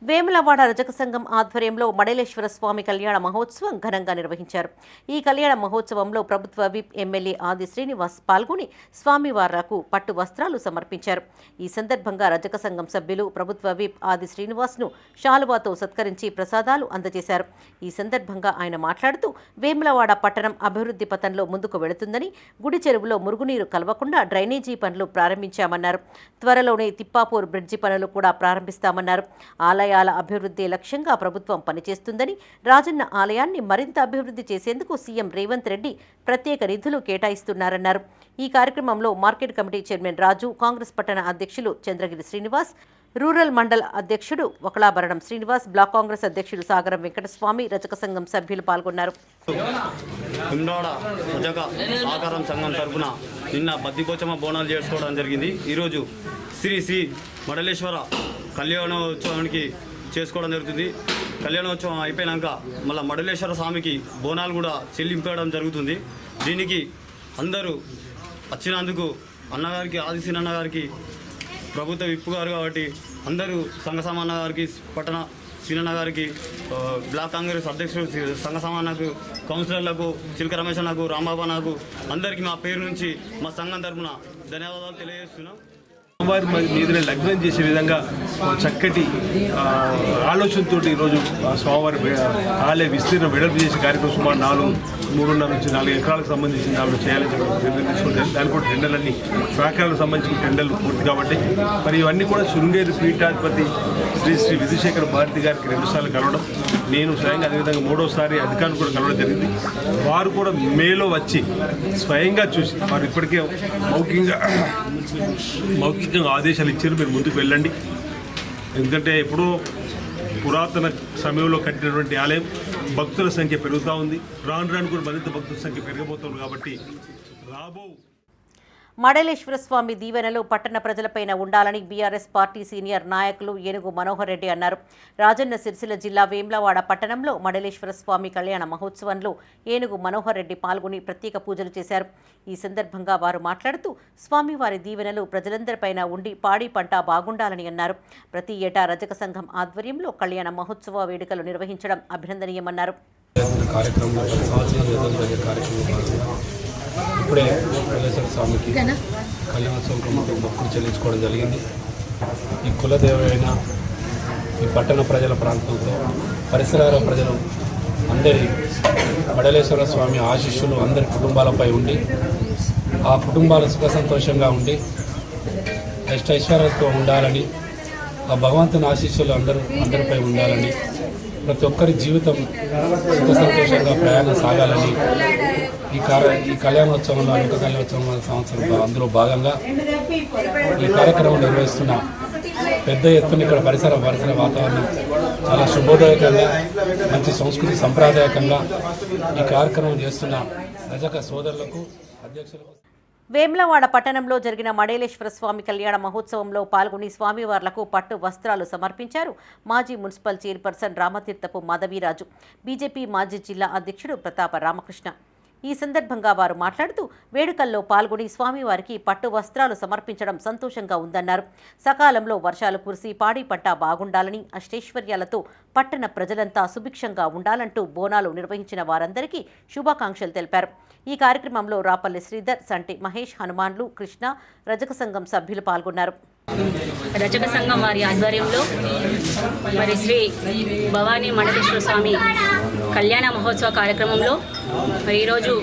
వేములవాడ రజక సంఘం ఆధ్వర్యంలో మడేలేశ్వర స్వామి కళ్యాణ మహోత్సవం ఘనంగా నిర్వహించారు. ఈ కళ్యాణ మహోత్సవంలో ప్రభుత్వ విప్ ఎమ్మెల్యే ఆది శ్రీనివాస్ పాల్గొని స్వామివార్లకు పట్టు వస్త్రాలు సమర్పించారు. ఈ సందర్భంగా రజక సంఘం సభ్యులు ప్రభుత్వ విప్ ఆది శ్రీనివాస్ను శాలువాతో సత్కరించి ప్రసాదాలు అందజేశారు. ఈ సందర్భంగా ఆయన మాట్లాడుతూ వేములవాడ పట్టణం అభివృద్ధి పథంలో ముందుకు వెళుతుందని, గుడి చెరువులో మురుగునీరు కలవకుండా డ్రైనేజీ పనులు ప్రారంభించామన్నారు. త్వరలోనే తిప్పాపూర్ బ్రిడ్జి పనులు కూడా ప్రారంభిస్తామన్నారు. ఆలయాల అభివృద్ధి లక్ష్యంగా ప్రభుత్వం పనిచేస్తుందని, రాజన్న ఆలయాన్ని మరింత అభివృద్ధి చేసేందుకు సీఎం రేవంత్ రెడ్డి ప్రత్యేక నిధులు కేటాయిస్తున్నారన్నారు. ఈ కార్యక్రమంలో మార్కెట్ కమిటీ చైర్మన్ రాజు, కాంగ్రెస్ పట్టణ అధ్యక్షులు చంద్రగిరి శ్రీనివాస్, రూరల్ మండల అధ్యక్షుడు వకలాభరణం శ్రీనివాస్, బ్లాక్ కాంగ్రెస్ అధ్యక్షుడు సాగరం వెంకటస్వామి, రజక సంఘం సభ్యులు పాల్గొన్నారు. సహకారం సంఘం తరఫున నిన్న బద్దిపోచమ్మ బోనాలు చేసుకోవడం జరిగింది. ఈరోజు శ్రీ మడలేశ్వర కళ్యాణోత్సవానికి చేసుకోవడం జరుగుతుంది. కళ్యాణోత్సవం అయిపోయినాక మళ్ళీ మడలేశ్వర స్వామికి బోనాలు కూడా చెల్లింపడం జరుగుతుంది. దీనికి అందరూ వచ్చినందుకు అన్నగారికి, ఆదిశీన అన్నగారికి, ప్రభుత్వ విప్పు గారు కాబట్టి అందరూ సంఘ సమాన గారికి, పట్టణ సీనన్న గారికి, బ్లాక్ కాంగ్రెస్ అధ్యక్షుడు సంఘ సమానకు, కౌన్సిలర్లకు, చిలక రమేష్ అన్నకు, రాంబాబు అన్నకు అందరికీ మా పేరు నుంచి మా సంఘం తరఫున ధన్యవాదాలు తెలియజేస్తున్నాం. వారి మీదనే లగ్నం చేసే విధంగా చక్కటి ఆలోచనతో ఈరోజు స్వామివారి ఆలయ విస్తీర్ణం వెడల్పు చేసే కార్యక్రమం సుమారు 3.5 నుంచి 4 ఎకరాలకు సంబంధించిన దాంట్లో చేయాలని నిర్ణయం తీసుకుంటారు. దానికి కూడా టెండర్లన్నీ ప్రాకారాలకు సంబంధించిన టెండర్లు పూర్తి కాబట్టి మరి ఇవన్నీ కూడా శృంగేరి పీఠాధిపతి శ్రీ శ్రీ విధుశేఖర భారతి గారికి 2 సార్లు కలవడం, నేను స్వయంగా అదేవిధంగా 3వసారి అధికారులు కూడా కలవడం జరిగింది. వారు కూడా మేలో వచ్చి స్వయంగా చూసి వారు ఇప్పటికే మౌఖికంగా ఆదేశాలు ఇచ్చారు, మీరు ముందుకు వెళ్ళండి. ఎందుకంటే ఎప్పుడో పురాతన సమయంలో కట్టినటువంటి ఆలయం, భక్తుల సంఖ్య పెరుగుతూ ఉంది. రాను రాను కూడా మరింత భక్తుల సంఖ్య పెరగబోతుంది. కాబట్టి మడలేశ్వర స్వామి దీవెనలు పట్టణ ప్రజలపైన ఉండాలని బీఆర్ఎస్ పార్టీ సీనియర్ నాయకులు ఏనుగు మనోహర్ రెడ్డి అన్నారు. రాజన్న సిరిసిల్ల జిల్లా వేములవాడ పట్టణంలో మడలేశ్వర స్వామి కళ్యాణ మహోత్సవంలో ఏనుగు మనోహర్ రెడ్డి పాల్గొని ప్రత్యేక పూజలు చేశారు. ఈ సందర్భంగా వారు మాట్లాడుతూ స్వామివారి దీవెనలు ప్రజలందరిపైన ఉండి పాడి పంట బాగుండాలని అన్నారు. ప్రతి ఏటా రజక సంఘం ఆధ్వర్యంలో కళ్యాణ మహోత్సవ వేడుకలు నిర్వహించడం అభినందనీయమన్నారు. ఇప్పుడే మల్లేశ్వర స్వామికి కళ్యాణోత్సవం మొక్కులు చెల్లించుకోవడం జరిగింది. ఈ కులదేవైన ఈ పట్టణ ప్రజల ప్రాంతంలో పరిసరాల ప్రజలు అందరి మడలేశ్వర స్వామి ఆశీస్సులు అందరి కుటుంబాలపై ఉండి ఆ కుటుంబాలు సుఖ సంతోషంగా ఉండి ఐశ్వర్యాలతో ఉండాలని, ఆ భగవంతుని ఆశీస్సులు అందరిపై ఉండాలని, ప్రతి ఒక్కరి జీవితం సుఖ సంతోషంగా ప్రయాణం సాగాలని ఈ కళ్యాణోత్సవంలో లోక కళ్యాణోత్సవం సంవత్సరం అందులో భాగంగా ఈ కార్యక్రమం నిర్వహిస్తున్న పెద్ద ఎత్తున ఇక్కడ పరిసర వాతావరణం చాలా శుభోదయకంగా, మంచి సంస్కృతి సంప్రదాయకంగా ఈ కార్యక్రమం చేస్తున్న రజక సోదరులకు, అధ్యక్షులకు. వేములవాడ పట్టణంలో జరిగిన మడేలేశ్వర స్వామి కళ్యాణ మహోత్సవంలో పాల్గొని స్వామివార్లకు పట్టు వస్త్రాలు సమర్పించారు మాజీ municipal chairperson Ramatheerthapu Madhavi Raju, BJP మాజీ జిల్లా అధ్యక్షుడు ప్రతాప రామకృష్ణ. ఈ సందర్భంగా వారు మాట్లాడుతూ వేడుకల్లో పాల్గొని స్వామివారికి పట్టు వస్త్రాలు సమర్పించడం సంతోషంగా ఉందన్నారు. సకాలంలో వర్షాలు కురిసి పాడి పంట బాగుండాలని, అష్టైశ్వర్యాలతో పట్టణ ప్రజలంతా సుభిక్షంగా ఉండాలంటూ బోనాలు నిర్వహించిన వారందరికీ శుభాకాంక్షలు తెలిపారు. ఈ కార్యక్రమంలో రాపల్లి శ్రీధర్, సంటి మహేష్, హనుమాన్లు, కృష్ణ, రజక సంఘం సభ్యులు పాల్గొన్నారు. రజక సంఘం వారి ఆధ్వర్యంలో మరి శ్రీ భవానీ మడలేశ్వర స్వామి కళ్యాణ మహోత్సవ కార్యక్రమంలో మరి ఈరోజు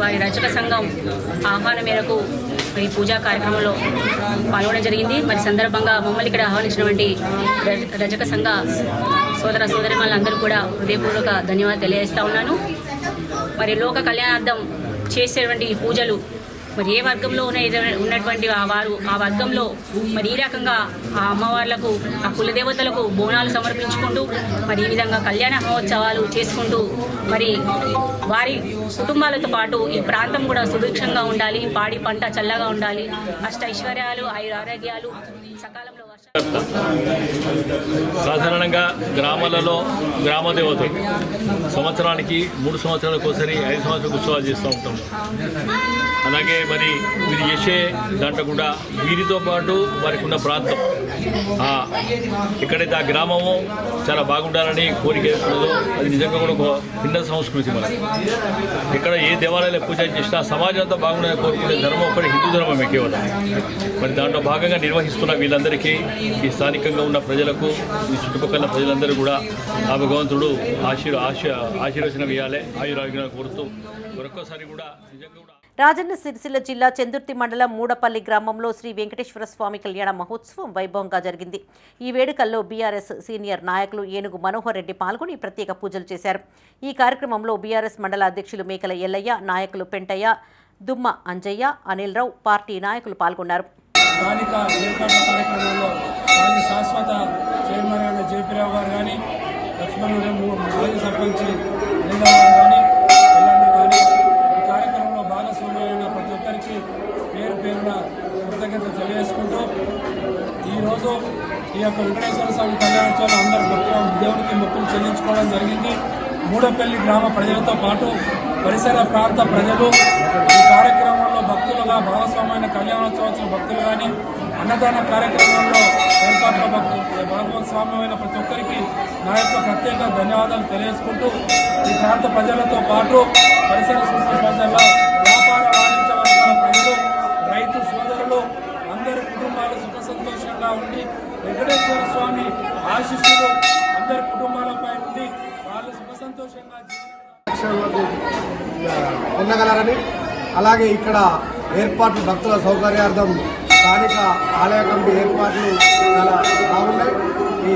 వారి రజక సంఘం ఆహ్వానం మేరకు మరి పూజా కార్యక్రమంలో పాల్గొనడం జరిగింది. మరి సందర్భంగా మమ్మల్ని ఇక్కడ ఆహ్వానించినటువంటి రజక సంఘ సోదర సోదరిమణులందరూ కూడా హృదయపూర్వక ధన్యవాదాలు తెలియజేస్తా ఉన్నాను. మరి లోక కళ్యాణార్థం చేసేటువంటి ఈ పూజలు మరి ఏ వర్గంలో ఉన్నటువంటి వారు ఆ వర్గంలో మరి ఈ రకంగా ఆ అమ్మవార్లకు, ఆ కులదేవతలకు బోనాలు సమర్పించుకుంటూ మరి ఈ విధంగా కళ్యాణ మహోత్సవాలు చేసుకుంటూ మరి వారి కుటుంబాలతో పాటు ఈ ప్రాంతం కూడా సుభిక్షంగా ఉండాలి, పాడి పంట చల్లగా ఉండాలి, అష్టైశ్వర్యాలు, ఆరోగ్యాలు సకాలంలో సాధారణంగా గ్రామాలలో గ్రామ దేవతలు సంవత్సరానికి 3 సంవత్సరాలకు ఒకసారి 5 సంవత్సరాలకు ఉత్సవాలు చేస్తూ ఉంటాం. అలాగే మరి వీరు చేసే దాంట్లో కూడా వీరితో పాటు వారికి ఉన్న ప్రాంతం ఎక్కడైతే ఆ గ్రామము చాలా బాగుండాలని కోరిక ఉన్నదో అది నిజంగా కూడా ఒక భిన్న సంస్కృతి. మనకి ఇక్కడ ఏ దేవాలయాలు పూజ చేసినా సమాజం అంతా బాగుండాలని కోరుకునే ధర్మం ఒకటి హిందూ ధర్మం కేవలం. మరి దాంట్లో భాగంగా నిర్వహిస్తున్న వీళ్ళందరికీ, ఈ స్థానికంగా ఉన్న ప్రజలకు, ఈ చుట్టుపక్కల ప్రజలందరూ కూడా ఆ భగవంతుడు ఆశీర్వచనం ఇవ్వాలి, ఆయురారోగ్యాలు కోరుతూ మరొక్కసారి కూడా నిజంగా కూడా. రాజన్న సిరిసిల్ల జిల్లా చందుర్తి మండలం మూడపల్లి గ్రామంలో శ్రీ వెంకటేశ్వర స్వామి కళ్యాణ మహోత్సవం వైభవంగా జరిగింది. ఈ వేడుకల్లో బీఆర్ఎస్ సీనియర్ నాయకులు ఏనుగు మనోహర్ రెడ్డి పాల్గొని ప్రత్యేక పూజలు చేశారు. ఈ కార్యక్రమంలో బీఆర్ఎస్ మండల అధ్యక్షులు మేకల ఎల్లయ్య, నాయకులు పెంటయ్య, దుమ్మ అంజయ్య, అనిల్ రావు, పార్టీ నాయకులు పాల్గొన్నారు. స్థానిక ఏర్పాట్ల కార్యక్రమంలో శాశ్వత చైర్మన్ అయిన జేపీరావు గారు కానీ, లక్ష్మణుడు మాజీ సర్పంచ్ కానీ, ఈ కార్యక్రమంలో భాగస్వామ్యమైన ప్రతి ఒక్కరికి పేరు పేరున కృతజ్ఞతలు తెలియజేసుకుంటూ ఈరోజు ఈ యొక్క వెంకటేశ్వర స్వామి కళ్యాణోత్సవం అందరూ దేవుడికి మొక్కులు చెల్లించుకోవడం జరిగింది. మూడపల్లి గ్రామ ప్రజలతో పాటు పరిసర ప్రాంత ప్రజలు ఈ కార్యక్రమంలో భక్తులుగా భాగస్వామైన కళ్యాణోత్సవం భక్తులు కానీ, అన్నదాన కార్యక్రమంలో ఏర్పాట్ల భాగస్వామ్యమైన ప్రతి ఒక్కరికి నా యొక్క ప్రత్యేక ధన్యవాదాలు తెలియజేసుకుంటూ ఈ ప్రాంత ప్రజలతో పాటు పరిసర ప్రజల వ్యాపార వాణిజ్య వర్గాల ప్రజలు, రైతు సోదరులు అందరి కుటుంబాలు ఉండి వెంకటేశ్వర స్వామి ఆశీస్సులు అందరి కుటుంబాలపై ఉండి వాళ్ళు సుఖ సంతోషంగా పొందగలరని, అలాగే ఇక్కడ ఏర్పాట్లు భక్తుల సౌకర్యార్థం స్థానిక ఆలయ కమిటీ ఏర్పాట్లు చాలా బాగున్నాయి. ఈ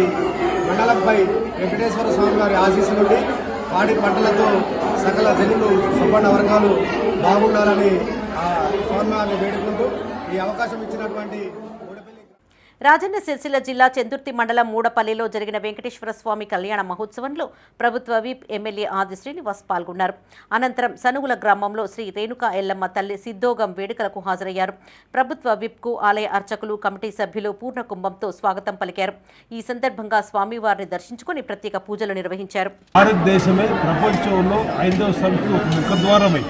మండలంపై వెంకటేశ్వర స్వామి వారి ఆశీస్సులుండి పాడి పంటలతో సకల జనులు సంపన్న వర్గాలు బాగుండాలని స్వామివారిని వేడుకుంటూ ఈ అవకాశం ఇచ్చినటువంటి రాజన్న సిరిసిల్ల జిల్లా చందుర్తి మండలం మూడపల్లిలో జరిగిన వెంకటేశ్వర స్వామి కళ్యాణ మహోత్సవంలో ప్రభుత్వ విప్ ఎమ్మెల్యే ఆది శ్రీనివాస్ పాల్గొన్నారు. అనంతరం సనుగుల గ్రామంలో శ్రీ రేణుకా ఎల్లమ్మ తల్లి సిద్ధోగం వేడుకలకు హాజరయ్యారు. ప్రభుత్వ విప్కు ఆలయ అర్చకులు, కమిటీ సభ్యులు పూర్ణ కుంభంతో స్వాగతం పలికారు. ఈ సందర్భంగా స్వామివారిని దర్శించుకుని ప్రత్యేక పూజలు నిర్వహించారు. భారతదేశమే ప్రపంచంలో 5వ సంస్కృతి ఒక ముఖద్వారమై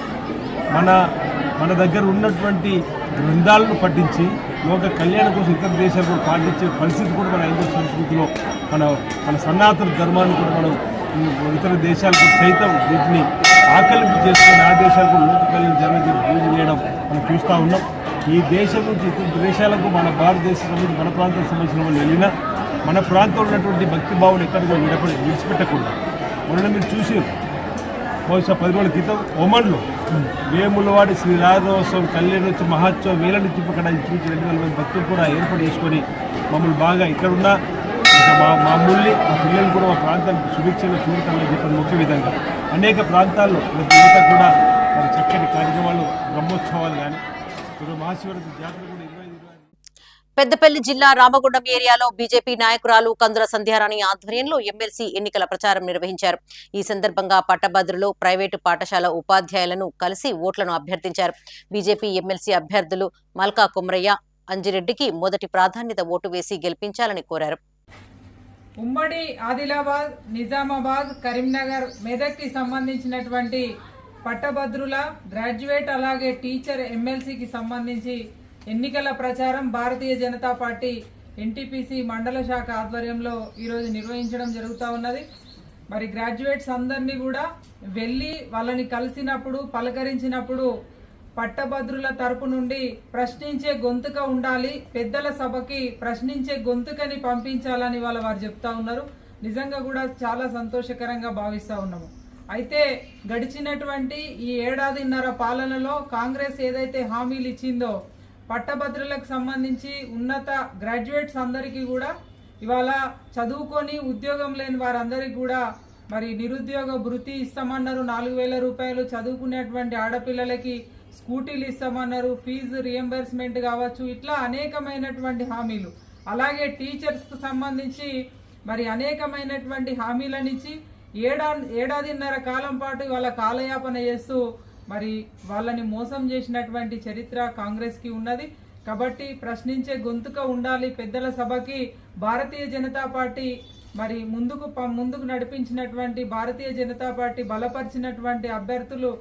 మన దగ్గర ఉన్నటువంటి గ్రంథాలను పఠించి లోక కళ్యాణం కోసం ఇతర దేశాలకు పాటించే పరిస్థితి కూడా మన 5వ సంస్కృతిలో మన సనాతన ధర్మాన్ని కూడా మనం ఇతర దేశాలకు సైతం వీటిని ఆకలింపు చేసుకుని ఆ దేశాలకు లోక కళ్యాణం జరగజేసి పూజ చేయడం మనం చూస్తూ ఉన్నాం. ఈ దేశం నుంచి ఇతర దేశాలకు మన భారతదేశం నుంచి మన ప్రాంతానికి సంబంధించిన వాళ్ళు వెళ్ళినా మన ప్రాంతంలో ఉన్నటువంటి భక్తి భావన ఎక్కడికో విడిచిపెట్టకూడదు. మొన్న మీరు చూసారు, బహుశా 10 రోజుల క్రితం ఒమన్లో వేములవాడి శ్రీ రాజోత్సవం కళ్యాణోత్సవం మహోత్సవం వేల నుంచి ఇక్కడ చూసి 2,000 మంది భక్తులు కూడా ఏర్పాటు చేసుకొని మమ్మల్ని బాగా ఇక్కడున్న మమ్మల్ని మా పిల్లలు కూడా మా ప్రాంతానికి సుభిక్షంగా చూడటానికి చెప్పిన ముఖ్య విధంగా అనేక ప్రాంతాల్లో యువత కూడా మరి చక్కటి కార్యక్రమాలు, బ్రహ్మోత్సవాలు కానీ ఇప్పుడు మహాశివరాత్రి జాతర కూడా పెద్దపల్లి జిల్లా రామగుండం ఏరియాలో బీజేపీ నాయకురాలు కందుల సంధ్యారాణి ఆధ్వర్యంలో ఎమ్మెల్సీ ఎన్నికల ప్రచారం నిర్వహించారు. ఈ సందర్భంగా పట్టభద్రులు, ప్రైవేటు పాఠశాల ఉపాధ్యాయులను కలిసి ఓట్లను అభ్యర్థించారు. బీజేపీ ఎమ్మెల్సీ అభ్యర్థులు మల్కా కుమ్రయ్య, అంజిరెడ్డికి మొదటి ప్రాధాన్యత ఓటు వేసి గెలిపించాలని కోరారు. ఉమ్మడి ఆదిలాబాద్, నిజామాబాద్, కరీంనగర్, మెదక్కి సంబంధించినటువంటి పట్టభద్రుల, గ్రాడ్యుయేట్ అలాగే టీచర్ ఎమ్మెల్సీకి సంబంధించి ఎన్నికల ప్రచారం భారతీయ జనతా పార్టీ ఎన్టీపీసీ మండల శాఖ ఆధ్వర్యంలో ఈరోజు నిర్వహించడం జరుగుతూ ఉన్నది. మరి గ్రాడ్యుయేట్స్ అందరినీ కూడా వెళ్ళి వాళ్ళని కలిసినప్పుడు, పలకరించినప్పుడు పట్టభద్రుల తరపు నుండి ప్రశ్నించే గొంతుక ఉండాలి, పెద్దల సభకి ప్రశ్నించే గొంతుకని పంపించాలని వారు చెప్తా ఉన్నారు. నిజంగా కూడా చాలా సంతోషకరంగా భావిస్తూ ఉన్నాము. అయితే గడిచినటువంటి ఈ 1.5 ఏడాదిన్నర పాలనలో కాంగ్రెస్ ఏదైతే హామీలు ఇచ్చిందో పట్టభద్రులకు సంబంధించి ఉన్నత గ్రాడ్యుయేట్స్ అందరికీ కూడా ఇవాళ చదువుకొని ఉద్యోగం లేని వారందరికీ కూడా మరి నిరుద్యోగ భృతి ఇస్తామన్నారు, 4,000 రూపాయలు, చదువుకునేటువంటి ఆడపిల్లలకి స్కూటీలు ఇస్తామన్నారు, ఫీజు రియంబర్స్మెంట్ కావచ్చు, ఇట్లా అనేకమైనటువంటి హామీలు. అలాగే టీచర్స్కు సంబంధించి మరి అనేకమైనటువంటి హామీలనిచ్చి 1.5 ఏడాదిన్నర కాలం పాటు ఇవాళ కాలయాపన చేస్తూ మరి వాళ్ళని మోసం చేసినటువంటి చరిత్ర కాంగ్రెస్కి ఉన్నది. కాబట్టి ప్రశ్నించే గొంతుక ఉండాలి పెద్దల సభకి. భారతీయ జనతా పార్టీ మరి ముందుకు నడిపించినటువంటి భారతీయ జనతా పార్టీ బలపరిచినటువంటి అభ్యర్థులు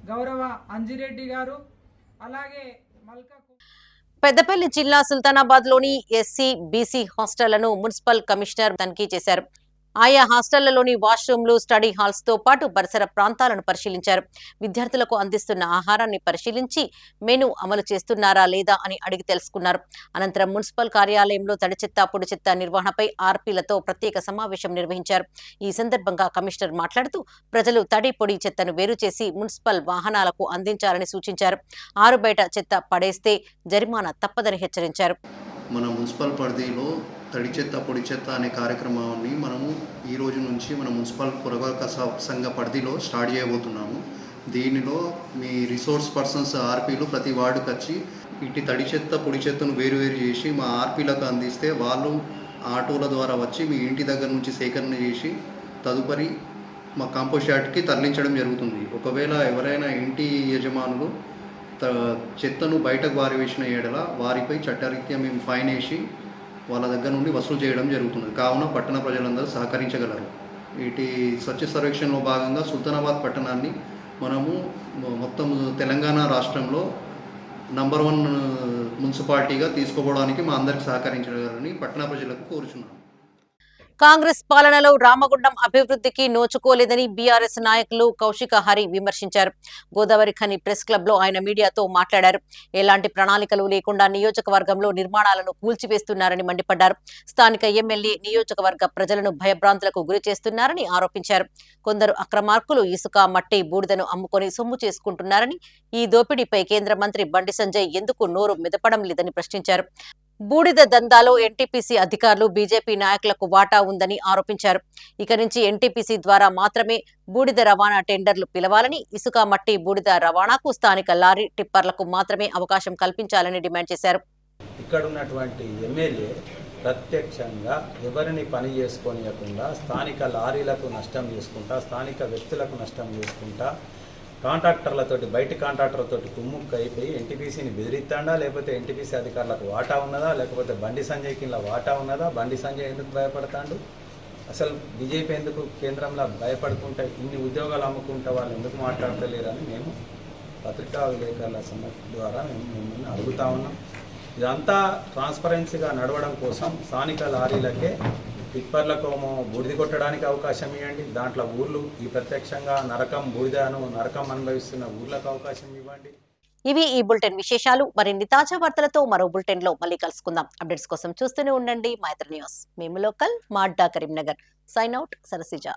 గౌరవ అంజిరెడ్డి గారు, అలాగే మల్కా. పెద్దపల్లి జిల్లా సుల్తానాబాద్లోని ఎస్సీ, బీసీ హాస్టళ్లను మున్సిపల్ కమిషనర్ తనిఖీ చేశారు. ఆయా హాస్టళ్లలోని వాష్రూమ్లు, స్టడీ హాల్స్ తో పాటు పరిసర ప్రాంతాలను పరిశీలించారు. విద్యార్థులకు అందిస్తున్న ఆహారాన్ని పరిశీలించి మెనూ అమలు చేస్తున్నారా లేదా అని అడిగి తెలుసుకున్నారు. అనంతరం మున్సిపల్ కార్యాలయంలో తడి చెత్త, పొడి చెత్త నిర్వహణపై ఆర్పీలతో ప్రత్యేక సమావేశం నిర్వహించారు. ఈ సందర్భంగా కమిషనర్ మాట్లాడుతూ ప్రజలు తడి, పొడి చెత్తను వేరు చేసి మున్సిపల్ వాహనాలకు అందించాలని సూచించారు. ఆరుబయట చెత్త పడేస్తే జరిమానా తప్పదని హెచ్చరించారు. మన మున్సిపల్ పరిధిలో తడి చెత్త, పొడి చెత్త అనే కార్యక్రమాన్ని మనము ఈ రోజు నుంచి మన మున్సిపల్ పురపాలక సంఘ పరిధిలో స్టార్ట్ చేయబోతున్నాము. దీనిలో మీ రిసోర్స్ పర్సన్స్ ఆర్పీలు ప్రతి వార్డుకి వచ్చి ఇటు తడి చెత్త, పొడి చెత్తను వేరు చేసి మా ఆర్పీలకు అందిస్తే వాళ్ళు ఆటోల ద్వారా వచ్చి మీ ఇంటి దగ్గర నుంచి సేకరణ చేసి తదుపరి మా కాంపోస్ట్ యార్డ్కి తరలించడం జరుగుతుంది. ఒకవేళ ఎవరైనా ఇంటి యజమానులు చెత్తను బయటకు పారవేసిన ఏడల వారిపై చట్టరీత్యా మేము ఫైన్ వేసి వాళ్ళ దగ్గర నుండి వసూలు చేయడం జరుగుతుంది. కావున పట్టణ ప్రజలందరూ సహకరించగలరు. వీటి స్వచ్ఛ సర్వేక్షణలో భాగంగా సుల్తానాబాద్ పట్టణాన్ని మనము మొత్తం తెలంగాణ రాష్ట్రంలో నంబర్ 1 మున్సిపాలిటీగా తీసుకోవడానికి మా అందరికి సహకరించగలరని పట్టణ ప్రజలకు కోరుచున్నాను. కాంగ్రెస్ పాలనలో రామగుండం అభివృద్ధికి నోచుకోలేదని బీఆర్ఎస్ నాయకులు కౌశిక హరి విమర్శించారు. గోదావరి ఖని ప్రెస్ క్లబ్ లో ఆయన మీడియాతో మాట్లాడారు. ఎలాంటి ప్రణాళికలు లేకుండా నియోజకవర్గంలో నిర్మాణాలను కూల్చివేస్తున్నారని మండిపడ్డారు. స్థానిక ఎమ్మెల్యే నియోజకవర్గ ప్రజలను భయభ్రాంతులకు గురి చేస్తున్నారని ఆరోపించారు. కొందరు అక్రమార్కులు ఇసుక, మట్టి, బూడిదను అమ్ముకొని సొమ్ము చేసుకుంటున్నారని, ఈ దోపిడీపై కేంద్ర మంత్రి బండి సంజయ్ ఎందుకు నోరు మెదపడం లేదని ప్రశ్నించారు. బూడిద దందాలో ఎన్టీపీసీ అధికారులు, బీజేపీ నాయకులకు వాటా ఉందని ఆరోపించారు. ఇక నుంచి ఎన్టీపీసీ ద్వారా మాత్రమే బూడిద రవాణా టెండర్లు పిలవాలని, ఇసుక, మట్టి, బూడిద రవాణాకు స్థానిక లారీ టిప్పర్లకు మాత్రమే అవకాశం కల్పించాలని డిమాండ్ చేశారు. ఇక్కడ ఉన్నటువంటి ఎమ్మెల్యే ప్రత్యక్షంగా ఎవరిని పని చేసుకోనియకుండా స్థానిక లారీలకు నష్టం చేసుకుంటా, స్థానిక వ్యక్తులకు నష్టం చేసుకుంటా, కాంట్రాక్టర్లతోటి, బయట కాంట్రాక్టర్లతోటి కుమ్ముక్కు అయిపోయి ఎన్టీపీసీని బెదిరిస్తాడా, లేకపోతే ఎన్టీపీసీ అధికారులకు వాటా ఉన్నదా, లేకపోతే బండి సంజయ్కి ఇలా వాటా ఉన్నదా? బండి సంజయ్ ఎందుకు భయపడతాడు? అసలు బీజేపీ ఎందుకు కేంద్రంలో భయపడుకుంటే ఇన్ని ఉద్యోగాలు అమ్ముకుంటే వాళ్ళు ఎందుకు మాట్లాడతలేరని మేము పత్రికా విలేకరుల సమస్య ద్వారా మేము మిమ్మల్ని అడుగుతా ఉన్నాం. ఇదంతా ట్రాన్స్పరెన్సీగా నడవడం కోసం స్థానిక లారీలకే, టిప్పర్లకేమో బూడిద కొట్టడానికి అవకాశం ఇవ్వండి. దాంట్లో ఊర్లు ఈ ప్రత్యక్షంగా నరకం అనుభవిస్తున్న ఊర్లకు అవకాశం ఇవ్వండి. ఇవి ఈ బులెటిన్ విశేషాలు. మరిన్ని తాజా వార్తలతో మరో బులెటిన్ లో మళ్ళీ కలుసుకుందాం. అప్డేట్స్ కోసం చూస్తూనే ఉండండి మైత్రి న్యూస్. మేము లోకల్, మా అడ్డా కరీంనగర్. Sign out, Sarasija.